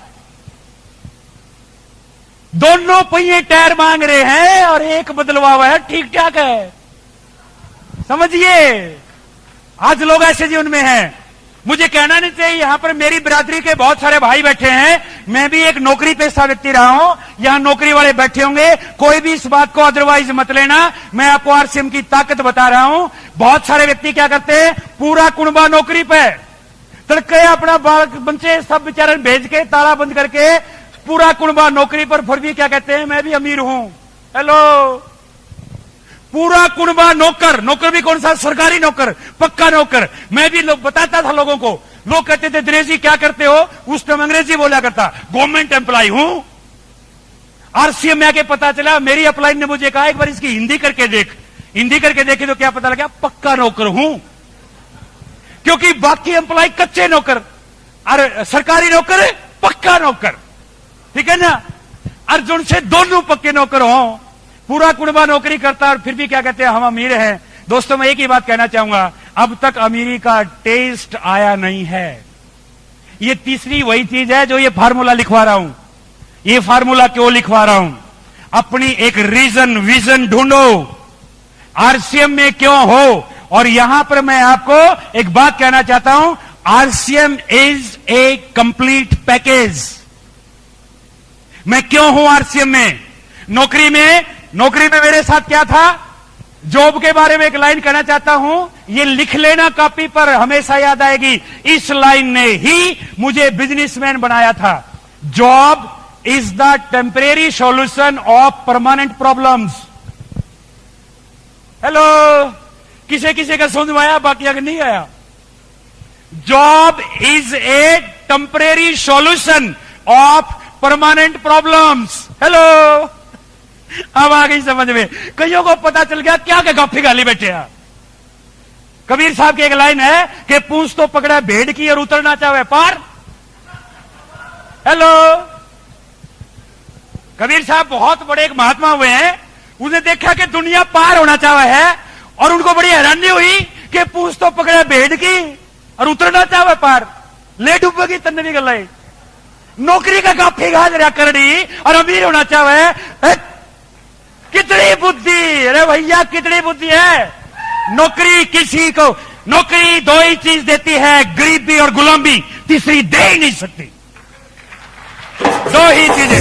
दोनों पहिए टायर मांग रहे हैं और एक बदलवा हुआ है, ठीक ठाक है। समझिए, आज लोग ऐसे जीवन में हैं। मुझे कहना नहीं चाहिए, यहां पर मेरी बिरादरी के बहुत सारे भाई बैठे हैं, मैं भी एक नौकरी पेशा व्यक्ति रहा हूं, यहां नौकरी वाले बैठे होंगे, कोई भी इस बात को अदरवाइज मत लेना। मैं आपको आरसीएम की ताकत बता रहा हूं। बहुत सारे व्यक्ति क्या करते हैं, पूरा कुनबा नौकरी पे तड़के अपना बाल बच्चे सब बेचारे भेज के ताला बंद करके पूरा कुनबा नौकरी पर, फिर भी क्या कहते हैं, मैं भी अमीर हूं। हेलो, पूरा कुनबा नौकर, नौकर भी कौन सा, सरकारी नौकर, पक्का नौकर। मैं भी बताता था लोगों को, लोग कहते थे दिनेश जी क्या करते हो, उस टाइम अंग्रेजी बोला करता, गवर्नमेंट एम्प्लॉय हूं। आरसीएम में आके पता चला, मेरी अपलाइन ने मुझे कहा एक बार इसकी हिंदी करके देख। हिंदी करके देखे तो क्या पता लगा, पक्का नौकर हूं। क्योंकि बाकी एम्प्लॉय कच्चे नौकर, और सरकारी नौकर पक्का नौकर, ठीक है ना। अर्जुन से दोनों पक्के नौकर हो, पूरा कुनबा नौकरी करता और फिर भी क्या कहते हैं, हम अमीर हैं। दोस्तों, मैं एक ही बात कहना चाहूंगा, अब तक अमीरी का टेस्ट आया नहीं है। ये तीसरी वही चीज है जो ये फार्मूला लिखवा रहा हूं। ये फार्मूला क्यों लिखवा रहा हूं, अपनी एक रीजन, विजन ढूंढो, आरसीएम में क्यों हो। और यहां पर मैं आपको एक बात कहना चाहता हूं, RCM is a complete package. मैं क्यों हूं आरसीएम में, नौकरी में मेरे साथ क्या था, जॉब के बारे में एक लाइन कहना चाहता हूं, ये लिख लेना कॉपी पर, हमेशा याद आएगी। इस लाइन ने ही मुझे बिजनेसमैन बनाया था। Job is the temporary solution of permanent problems. Hello, किसे किसे का समझ में आया, बाकी अगर नहीं आया job is a temporary solution of permanent problems. Hello, अब आ गई समझ में। कईयों को पता चल गया क्या क्या गप्पी गाली बैठे हैं। कबीर साहब की एक लाइन है कि पूंछ तो पकड़ा भेड़ की और उतरना चाहे पार। हेलो, कबीर साहब बहुत बड़े एक महात्मा हुए हैं। उन्हें देखा कि दुनिया पार होना चाहे है और उनको बड़ी हैरानी हुई कि पूंछ तो पकड़ा भेड़ की और उतरना चाहे पार। ले डूबेगी तन्ने भी गलाई। नौकरी का काफी गाज रहा करनी और अमीर होना चाहे। कितनी बुद्धि, अरे भैया कितनी बुद्धि है। नौकरी किसी को, नौकरी दो ही चीज देती है, गरीबी और गुलामी, तीसरी दे ही नहीं सकती। दो ही चीजें।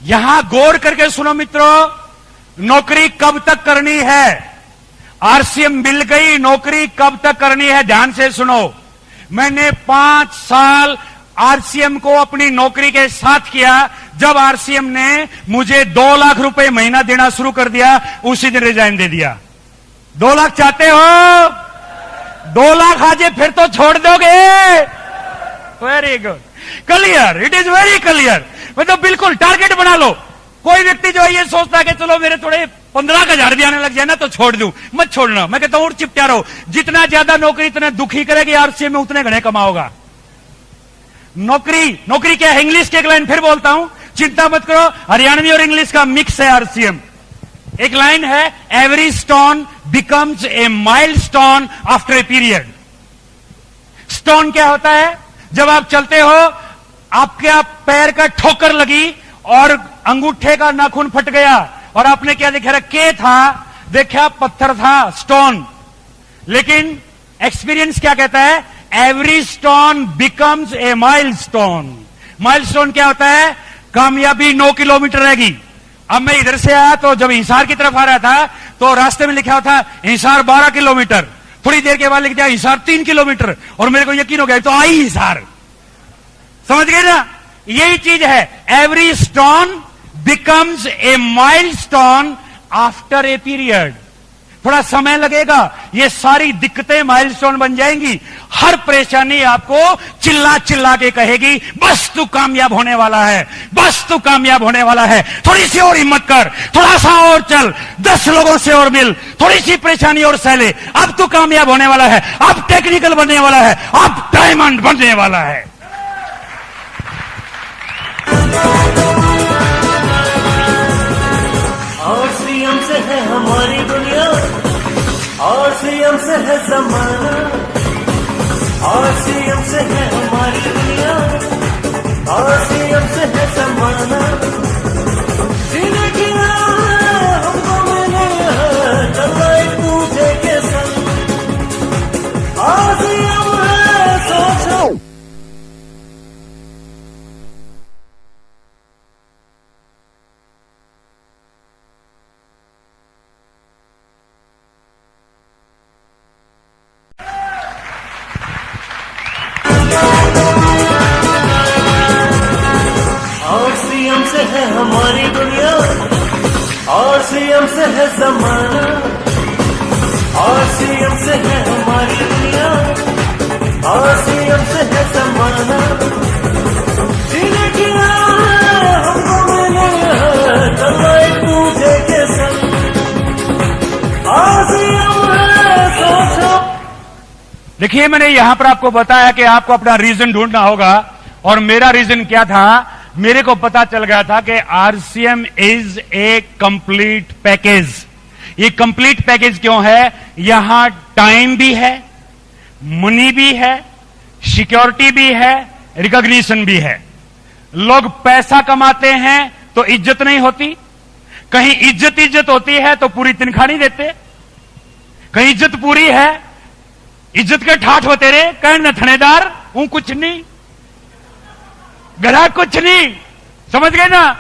यहां गौर करके सुनो मित्रों, नौकरी कब तक करनी है। आरसीएम मिल गई, नौकरी कब तक करनी है, ध्यान से सुनो। मैंने 5 साल आरसीएम को अपनी नौकरी के साथ किया। जब आरसीएम ने मुझे 2 लाख रुपए महीना देना शुरू कर दिया, उसी दिन रिजाइन दे दिया। 2 लाख चाहते हो? 2 लाख आजे फिर तो छोड़ दोगे? Very good, clear, it is very clear. मतलब बिल्कुल टारगेट बना लो। कोई व्यक्ति जो है ये सोचता है कि चलो मेरे थोड़े 15,000 भी आने लग जाए ना तो छोड़ दूं, मत छोड़ना। मैं कहता हूं और चिपटा रहो। जितना ज्यादा नौकरी इतने दुखी करेगी आरसीएम में, उतने घने कमाओगा। नौकरी क्या है? इंग्लिश की एक लाइन फिर बोलता हूं, चिंता मत करो, हरियाणवी और इंग्लिश का मिक्स है आरसीएम। एक लाइन है, every stone becomes a milestone after a period. Stone क्या होता है? जब आप चलते हो, आपके पैर का ठोकर लगी और अंगूठे का नाखून फट गया और आपने क्या देखा? के था, देखा पत्थर था, स्टोन। लेकिन एक्सपीरियंस क्या कहता है? Every stone becomes a milestone. Milestone क्या होता है? कामयाबी 9 किलोमीटर रहेगी। अब मैं इधर से आया तो जब हिसार की तरफ आ रहा था तो रास्ते में लिखा था हिसार 12 किलोमीटर। थोड़ी देर के बाद लिख दिया हिसार 3 किलोमीटर और मेरे को यकीन हो गया तो आई हिसार। समझ गए ना? यही चीज है, every stone becomes a milestone after a period. थोड़ा समय लगेगा, ये सारी दिक्कतें माइलस्टोन बन जाएंगी। हर परेशानी आपको चिल्ला चिल्ला के कहेगी बस तू कामयाब होने वाला है, बस तू कामयाब होने वाला है। थोड़ी सी और हिम्मत कर, थोड़ा सा और चल, 10 लोगों से और मिल, थोड़ी सी परेशानी और सह ले, अब तू कामयाब होने वाला है, अब टेक्निकल बनने वाला है, अब डायमंड बनने वाला है। और सीएम से है हमारी दुनिया, और सीएम से है जमाना, और सीएम से है हमारी दुनिया, और सीएम से है जमाना। जीने की राह हमको मिली है, चलो एक दूसरे के संग, और सीएम है सोचो। सीएम से है हमारी दुनिया, और सीएम से है जमाना, और सीएम से है हमारी दुनिया, और सीएम से है जमाना। जीने की राह हमको मिली है, चलो एक दूसरे के संग, और सीएम है सोचो। देखिए, मैंने यहां पर आपको बताया कि आपको अपना रीजन ढूंढना होगा और मेरा रीजन क्या था। मेरे को पता चल गया था कि RCM is a complete package. ये कंप्लीट पैकेज क्यों है? यहां टाइम भी है, मनी भी है, सिक्योरिटी भी है, रिकॉग्निशन भी है। लोग पैसा कमाते हैं तो इज्जत नहीं होती, कहीं इज्जत होती है तो पूरी तनख्वाह नहीं देते, कहीं इज्जत पूरी है, इज्जत के ठाठ होते रहे, कहीं न थानेदार हूं कुछ नहीं, गधा कुछ नहीं। समझ गए ना?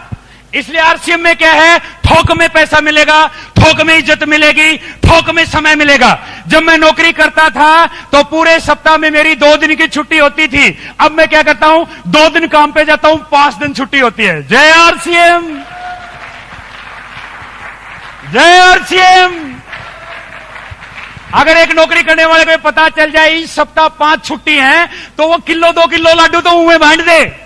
इसलिए आरसीएम में क्या है? थोक में पैसा मिलेगा, थोक में इज्जत मिलेगी, थोक में समय मिलेगा। जब मैं नौकरी करता था तो पूरे सप्ताह में मेरी 2 दिन की छुट्टी होती थी। अब मैं क्या करता हूं, 2 दिन काम पे जाता हूं, 5 दिन छुट्टी होती है। जय आरसीएम, जय आरसीएम। अगर एक नौकरी करने वाले को पता चल जाए इस सप्ताह 5 छुट्टी हैं, तो वो 1-2 किलो लड्डू तो मुंह में बांट दे।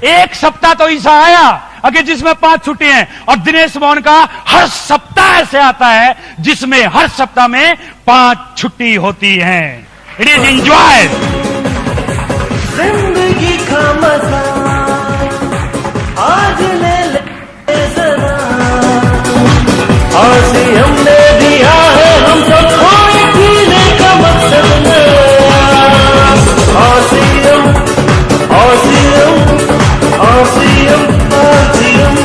एक सप्ताह तो ऐसा आया अगर जिसमें 5 छुट्टी हैं, और दिनेश मोहन का हर सप्ताह ऐसे आता है जिसमें हर सप्ताह में 5 छुट्टी होती है। It is enjoy. जिंदगी का मजा आज ले ले जरा, आरसीएम ने दिया है हम सबको एक जीने का मकसद नया। RCM, RCM, RCM, RCM,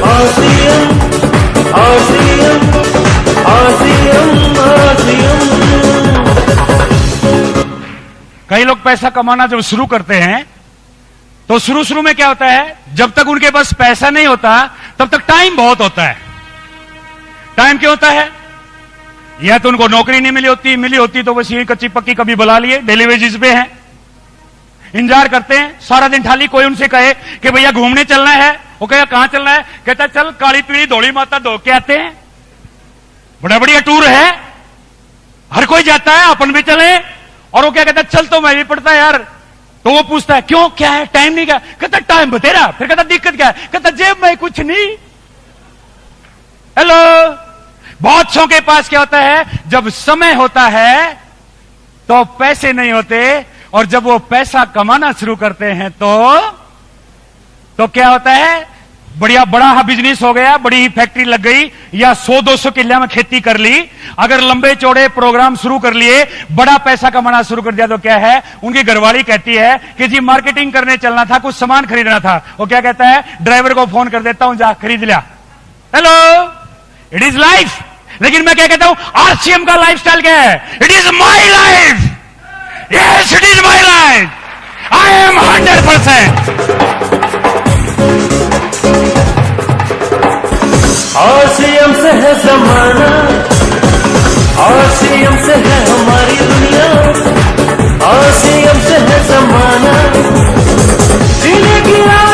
RCM, RCM, RCM. कई लोग पैसा कमाना जब शुरू करते हैं तो शुरू में क्या होता है, जब तक उनके पास पैसा नहीं होता तब तक टाइम बहुत होता है। टाइम क्यों होता है? या तो उनको नौकरी नहीं मिली होती तो बस यही कच्ची पक्की कभी बुला लिए, डेली वेजेस पे हैं, इंतजार करते हैं सारा दिन ठाली। कोई उनसे कहे कि भैया घूमने चलना है, वो कहेगा कहां चलना है, कहता चल काली पीली धोली माता धो के आते हैं, बड़ा बढ़िया टूर है, हर कोई जाता है, अपन भी चले। और वो क्या कहता है, चल तो मैं भी पड़ता है यार। तो वो पूछता है क्यों, क्या है, टाइम नहीं क्या? कहता टाइम बतेरा। फिर कहता दिक्कत क्या है? कहता जेब में कुछ नहीं। हेलो, बहुत सौ के पास क्या होता है, जब समय होता है तो पैसे नहीं होते, और जब वो पैसा कमाना शुरू करते हैं तो क्या होता है, बढ़िया बड़ा बिजनेस हो गया, बड़ी ही फैक्ट्री लग गई, या 100-200 किले में खेती कर ली, अगर लंबे चौड़े प्रोग्राम शुरू कर लिए, बड़ा पैसा कमाना शुरू कर दिया, तो क्या है, उनकी घरवाली कहती है कि जी मार्केटिंग करने चलना था, कुछ सामान खरीदना था। वो क्या कहता है, ड्राइवर को फोन कर देता हूं, जा खरीद लिया। Hello, it is life. लेकिन मैं क्या कहता हूं, आरसीएम का लाइफस्टाइल क्या है? It is my life. Yes, it is my life. I am 100%। RCM से है जमाना, आरसीएम से है हमारी दुनिया, आरसीएम से है जमाना, जीने की राह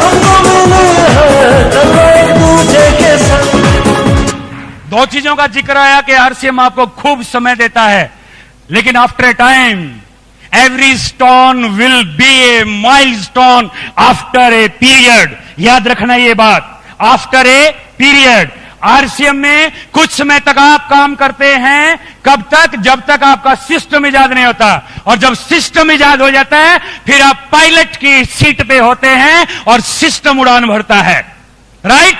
हमको मिले है, चलो एक दूसरे के संग। 2 चीजों का जिक्र आया कि आरसीएम आपको खूब समय देता है, लेकिन after a time every stone will be A milestone after a period. याद रखना ये बात, आफ्टर ए पीरियड। आरसीएम में कुछ समय तक आप काम करते हैं, कब तक? जब तक आपका सिस्टम इजाद नहीं होता, और जब सिस्टम इजाद हो जाता है फिर आप पायलट की सीट पे होते हैं और सिस्टम उड़ान भरता है। राइट?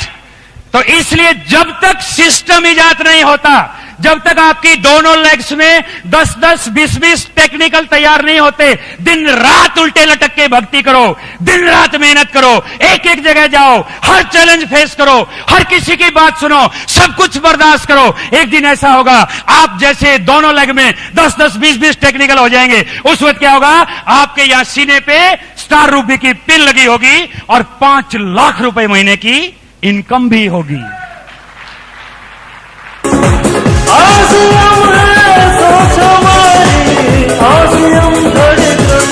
तो इसलिए जब तक सिस्टम इजाद नहीं होता, जब तक आपकी दोनों लेग्स में 10-10, 20-20 टेक्निकल तैयार नहीं होते, दिन रात उल्टे लटक के भक्ति करो, दिन रात मेहनत करो, एक जगह जाओ, हर चैलेंज फेस करो, हर किसी की बात सुनो, सब कुछ बर्दाश्त करो। एक दिन ऐसा होगा आप जैसे दोनों लेग में 10-10, 20-20 टेक्निकल हो जाएंगे। उस वक्त क्या होगा, आपके यहां सीने पे स्टार रूपी की पिन लगी होगी और 5 लाख रुपए महीने की इनकम भी होगी। आरसीएम है सोच हमारी, आरसीएम धड़कन,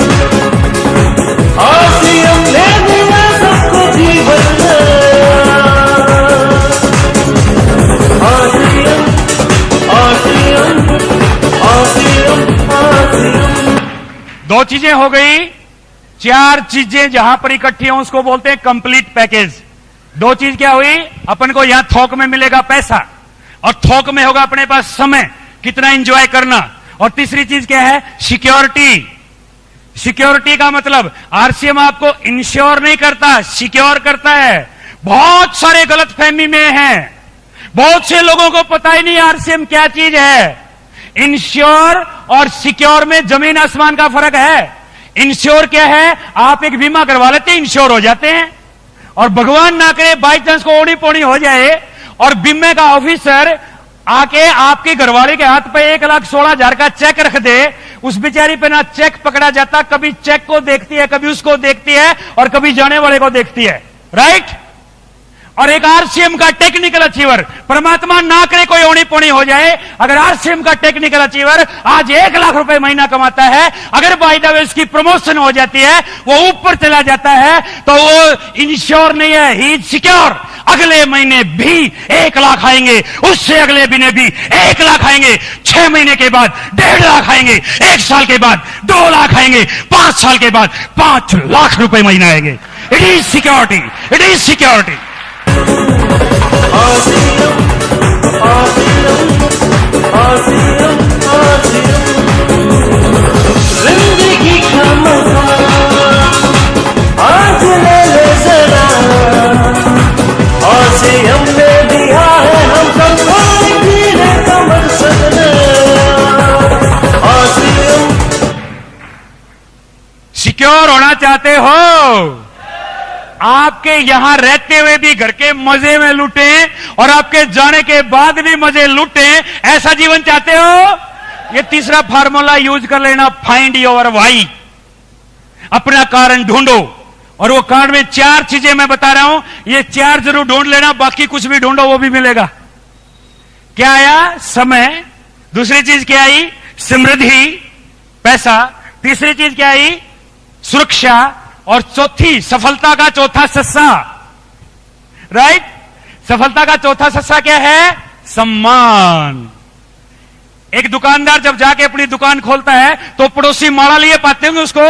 आरसीएम ने दिया सबको जीवन नया। RCM, RCM, RCM, RCM. 2 चीजें हो गई, 4 चीजें जहां पर इकट्ठी हों उसको बोलते हैं कंप्लीट पैकेज। 2 चीज क्या हुई, अपन को यहां थोक में मिलेगा पैसा, और थोक में होगा अपने पास समय, कितना एंजॉय करना। और तीसरी चीज क्या है, सिक्योरिटी। सिक्योरिटी का मतलब आरसीएम आपको इंश्योर नहीं करता, सिक्योर करता है। बहुत सारे गलतफहमी में हैं, बहुत से लोगों को पता ही नहीं आरसीएम क्या चीज है। इंश्योर और सिक्योर में जमीन आसमान का फर्क है। इंश्योर क्या है, आप एक बीमा करवा लेते हैं, इंश्योर हो जाते हैं, और भगवान ना करे बाई चांस को ओढ़ी पोड़ी हो जाए और बीमे का ऑफिसर आके आपके घरवाले के हाथ पे 1,16,000 का चेक रख दे, उस बेचारी पे ना चेक पकड़ा जाता, कभी चेक को देखती है, कभी उसको देखती है, और कभी जाने वाले को देखती है। राइट? और एक आरसीएम का टेक्निकल अचीवर, परमात्मा ना करे कोई ओणी पोणी हो जाए, अगर आरसीएम का टेक्निकल अचीवर आज 1 लाख रुपए महीना कमाता है, अगर बाय द वे उसकी प्रमोशन हो जाती है, वो ऊपर चला जाता है, तो वो इंश्योर नहीं है, ही इज सिक्योर। अगले महीने भी 1 लाख आएंगे, उससे अगले महीने भी 1 लाख आएंगे, 6 महीने के बाद 1.5 लाख आएंगे, 1 साल के बाद 2 लाख आएंगे, 5 साल के बाद 5 लाख रुपए महीना आएंगे। It is security, it is security. आसियम आसियम आसियम आसियम, जिंदगी का मजा आज ले ले जरा, आसियम ने दिया है हम सबको जीने का मकसद, आसियम। सिक्योर होना चाहते हो? आपके यहां रहते हुए भी घर के मजे में लूटे और आपके जाने के बाद भी मजे लूटे, ऐसा जीवन चाहते हो? ये तीसरा फार्मूला यूज कर लेना, फाइंड योर वाई। अपना कारण ढूंढो, और वो कारण में 4 चीजें मैं बता रहा हूं, ये 4 जरूर ढूंढ लेना, बाकी कुछ भी ढूंढो वो भी मिलेगा। क्या आया? समय। दूसरी चीज क्या आई? समृद्धि, पैसा। तीसरी चीज क्या आई? सुरक्षा। और चौथी, सफलता का चौथा सस्सा, राइट? सफलता का चौथा सस्सा क्या है? सम्मान। एक दुकानदार जब जाके अपनी दुकान खोलता है तो पड़ोसी माड़ा लिए पाते होंगे उसको,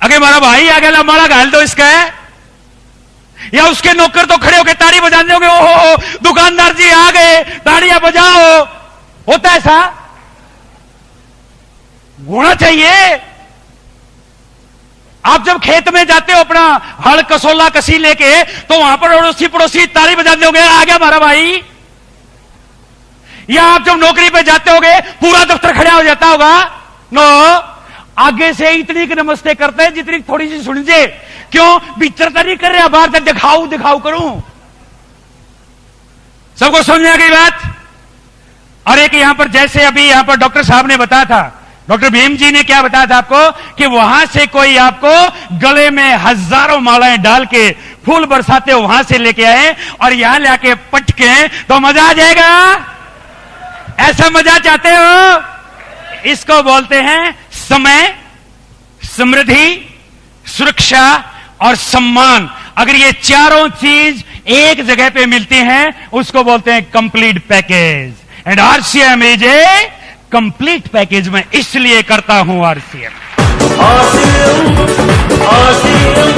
अगे हमारा भाई आ गया, माड़ा घाल दो इसका है। या उसके नौकर तो खड़े होकर ताड़ी बजाते होंगे, ओहो दुकानदार जी आ गए, ताड़ियां बजाओ। होता है ऐसा? होना चाहिए। आप जब खेत में जाते हो अपना हल कसोला कसी लेके, तो वहां पर पड़ोसी पड़ोसी ताली बजाते होंगे, आ गया हमारा भाई। या आप जब नौकरी पे जाते होगे पूरा दफ्तर खड़ा हो जाता होगा? नो, आगे से इतनी की नमस्ते करते हैं जितनी थोड़ी सी सुन जे। क्यों? बिचरता नहीं कर रहा, बाहर तक दिखाऊ दिखाऊ करूं। सबको समझ में आ गई बात? और एक यहां पर, जैसे अभी यहां पर डॉक्टर साहब ने बताया था, डॉक्टर भीम जी ने क्या बताया था आपको, कि वहां से कोई आपको गले में हजारों मालाएं डाल के फूल बरसाते हो, वहां से लेके आए और यहां लाके पटके तो मजा आ जाएगा। ऐसा मजा चाहते हो? इसको बोलते हैं समय, समृद्धि, सुरक्षा और सम्मान। अगर ये चारों चीज एक जगह पे मिलती हैं, उसको बोलते हैं complete package. And RCM is a complete package. मैं इसलिए करता हूं आरसीएम। आसियम आसियम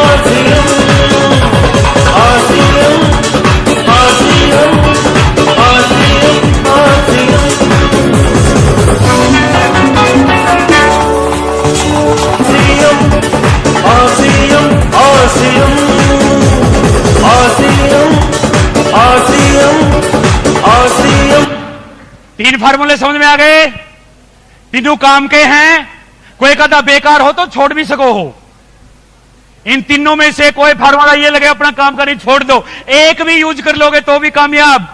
आसियम आसियम आसियम आसियम आसियम, आसियम आसियम आसियम आसियम आसियम। 3 फार्मूले समझ में आ गए? तीनों काम के हैं। कोई कदा बेकार हो तो छोड़ भी सको हो। इन तीनों में से कोई फार्मूला ये लगे अपना काम करनी छोड़ दो, एक भी यूज कर लोगे तो भी कामयाब।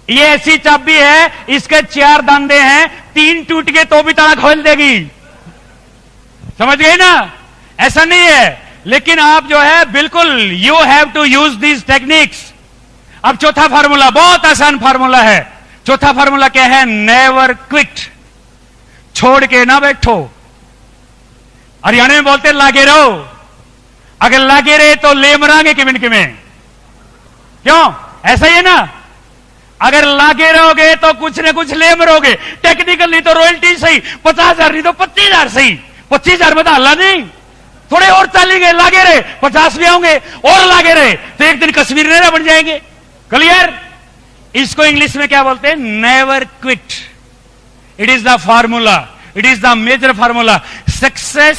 ये ऐसी चाबी है, इसके 4 दांदे हैं, 3 टूट गए तो भी ताला खोल देगी। समझ गए ना? ऐसा नहीं है, लेकिन आप जो है बिल्कुल you have to use these techniques. अब चौथा फार्मूला बहुत आसान फार्मूला है। चौथा फार्मूला क्या है? Never quit. छोड़ के ना बैठो। हरियाणा में बोलते लागे रहो। अगर लागे रहे तो ले मरांगे किमिन किमें। क्यों? ऐसा ही है ना? अगर लागे रहोगे तो कुछ न कुछ ले मरोगे। टेक्निकल नहीं तो रॉयल्टी सही, 50,000 नहीं तो 25,000 सही। 25,000 में तो हल्ला नहीं, थोड़े और चलेंगे, लागे रहे 50 भी आएंगे, और लागे रहे तो एक दिन कश्मीर नेरा बन जाएंगे। क्लियर? इसको इंग्लिश में क्या बोलते हैं? Never quit. It is the formula, it is the major formula. Success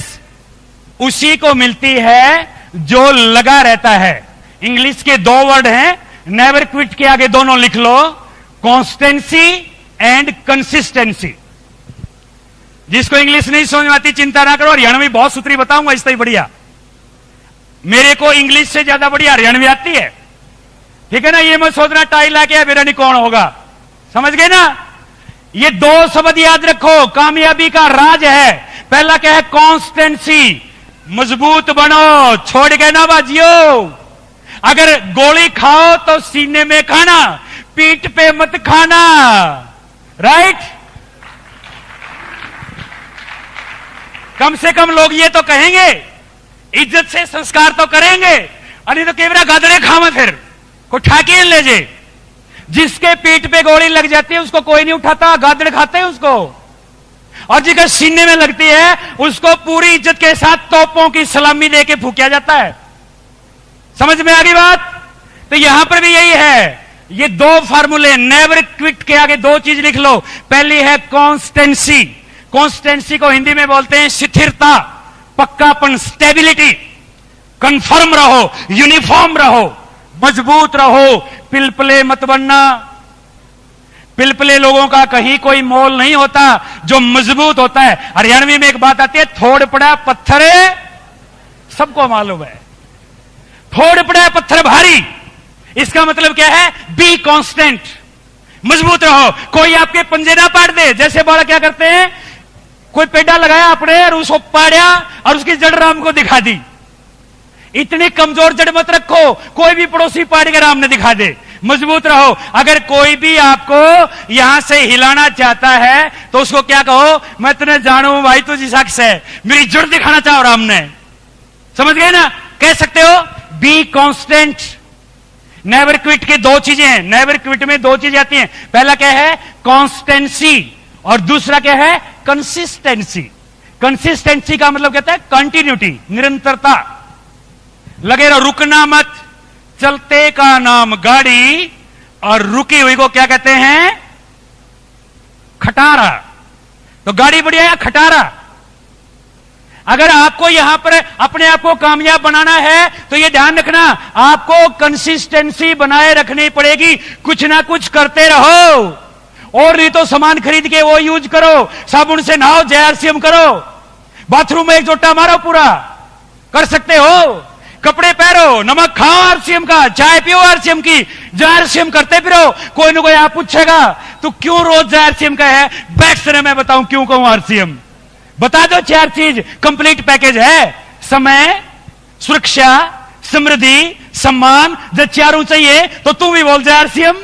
उसी को मिलती है जो लगा रहता है। इंग्लिश के 2 वर्ड हैं, नेवर क्विट के आगे दोनों लिख लो, कॉन्स्टेंसी एंड कंसिस्टेंसी। जिसको इंग्लिश नहीं समझ में आती चिंता ना करो, हरियाणवी बहुत सूत्री बताऊंगा, इससे ही बढ़िया। मेरे को इंग्लिश से ज्यादा बढ़िया हरियाणवी आती है, ठीक है ना? ये मत सोचना टाई लाके मेरा नहीं कौन होगा। समझ गए ना? ये 2 शब्द याद रखो, कामयाबी का राज है। पहला क्या है? कॉन्स्टेंसी, मजबूत बनो, छोड़ के ना बाजियो। अगर गोली खाओ तो सीने में खाना, पीठ पे मत खाना। राइट? कम से कम लोग ये तो कहेंगे, इज्जत से संस्कार तो करेंगे। अरे तो केवरा गादड़े खावा, फिर को ठाकी ले जे। जिसके पीठ पे गोली लग जाती है उसको कोई नहीं उठाता, गादड़े खाते हैं उसको। और जिसके सीने में लगती है उसको पूरी इज्जत के साथ तोपों की सलामी देके फूंका जाता है। समझ में आ गई बात? तो यहां पर भी यही है। ये दो फार्मूले, नेवर क्विट के आगे दो चीज लिख लो। पहली है कॉन्स्टेंसी। कॉन्स्टेंसी को हिंदी में बोलते हैं स्थिरता, पक्कापन, स्टेबिलिटी। कंफर्म रहो, यूनिफॉर्म रहो, मजबूत रहो, पिलपले मत बनना। पिलपले लोगों का कहीं कोई मोल नहीं होता, जो मजबूत होता है। हरियाणवी में एक बात आती है, थोड़ पड़ा पत्थर, सबको मालूम है, थोड़ पड़ा पत्थर भारी। इसका मतलब क्या है? बी कांस्टेंट, मजबूत रहो। कोई आपके पंजे ना पाड़ दे। जैसे बड़ा क्या करते हैं, कोई पेड़ा लगाया आपने और उसको पाड़ा और उसकी जड़ राम को दिखा दी। इतनी कमजोर जड़ मत रखो, कोई भी पड़ोसी पाड़ के राम ने दिखा दे। मजबूत रहो। अगर कोई भी आपको यहां से हिलाना चाहता है तो उसको क्या कहो, मैं तुम्हें जानू भाई, तुझी शख्स है, मेरी जड़ दिखाना चाहो राम ने। समझ गए ना? कह सकते हो बी कांस्टेंट। नेवर क्विट की दो चीजें हैं। नेवर क्विट में दो चीजें आती हैं। पहला क्या है? कॉन्स्टेंसी, और दूसरा क्या है? कंसिस्टेंसी। कंसिस्टेंसी का मतलब कहता है कंटिन्यूटी, निरंतरता। लगे रहो, रुकना मत। चलते का नाम गाड़ी, और रुकी हुई को क्या कहते हैं? खटारा। तो गाड़ी बढ़िया या खटारा? अगर आपको यहां पर अपने आप को कामयाब बनाना है तो यह ध्यान रखना, आपको कंसिस्टेंसी बनाए रखनी पड़ेगी। कुछ ना कुछ करते रहो, और नहीं तो सामान खरीद के वो यूज करो, साबुन से नहाओ, JRCM करो, बाथरूम में एक जोटा मारो, पूरा कर सकते हो। कपड़े पहनो, नमक खाओ RCM का, चाय पियो RCM की, JRCM करते फिरो। कोई ना कोई आप पूछेगा तो क्यों रोज JRCM का है? बैठ से मैं बताऊं क्यों कहूं RCM। बता दो, 4 चीज कंप्लीट पैकेज है। समय, सुरक्षा, समृद्धि, सम्मान। जब चारों चाहिए तो तू भी बोल JRCM।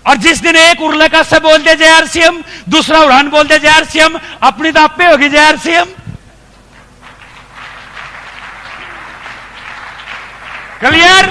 और जिस दिन एक उर्ले का सब बोल दे JRCM, दूसरा उड़ान बोल दे JRCM, अपनी तो आप पे होगी JRCM। क्लियर?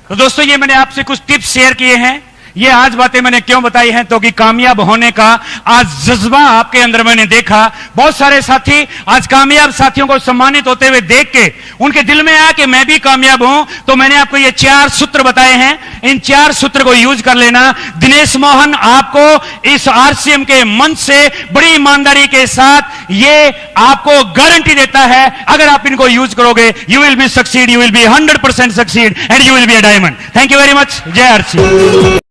तो दोस्तों, ये मैंने आपसे कुछ टिप्स शेयर किए हैं। ये आज बातें मैंने क्यों बताई हैं, तो कि कामयाब होने का आज जज्बा आपके अंदर मैंने देखा। बहुत सारे साथी आज कामयाब साथियों को सम्मानित होते हुए देख के उनके दिल में आया कि मैं भी कामयाब हूं। तो मैंने आपको ये 4 सूत्र बताए हैं। इन 4 सूत्र को यूज कर लेना। दिनेश मोहन आपको इस RCM के मंच से बड़ी ईमानदारी के साथ ये आपको गारंटी देता है, अगर आप इनको यूज करोगे, you will be succeed, you will be 100% succeed, and you will be a diamond. Thank you very much. जय RCM।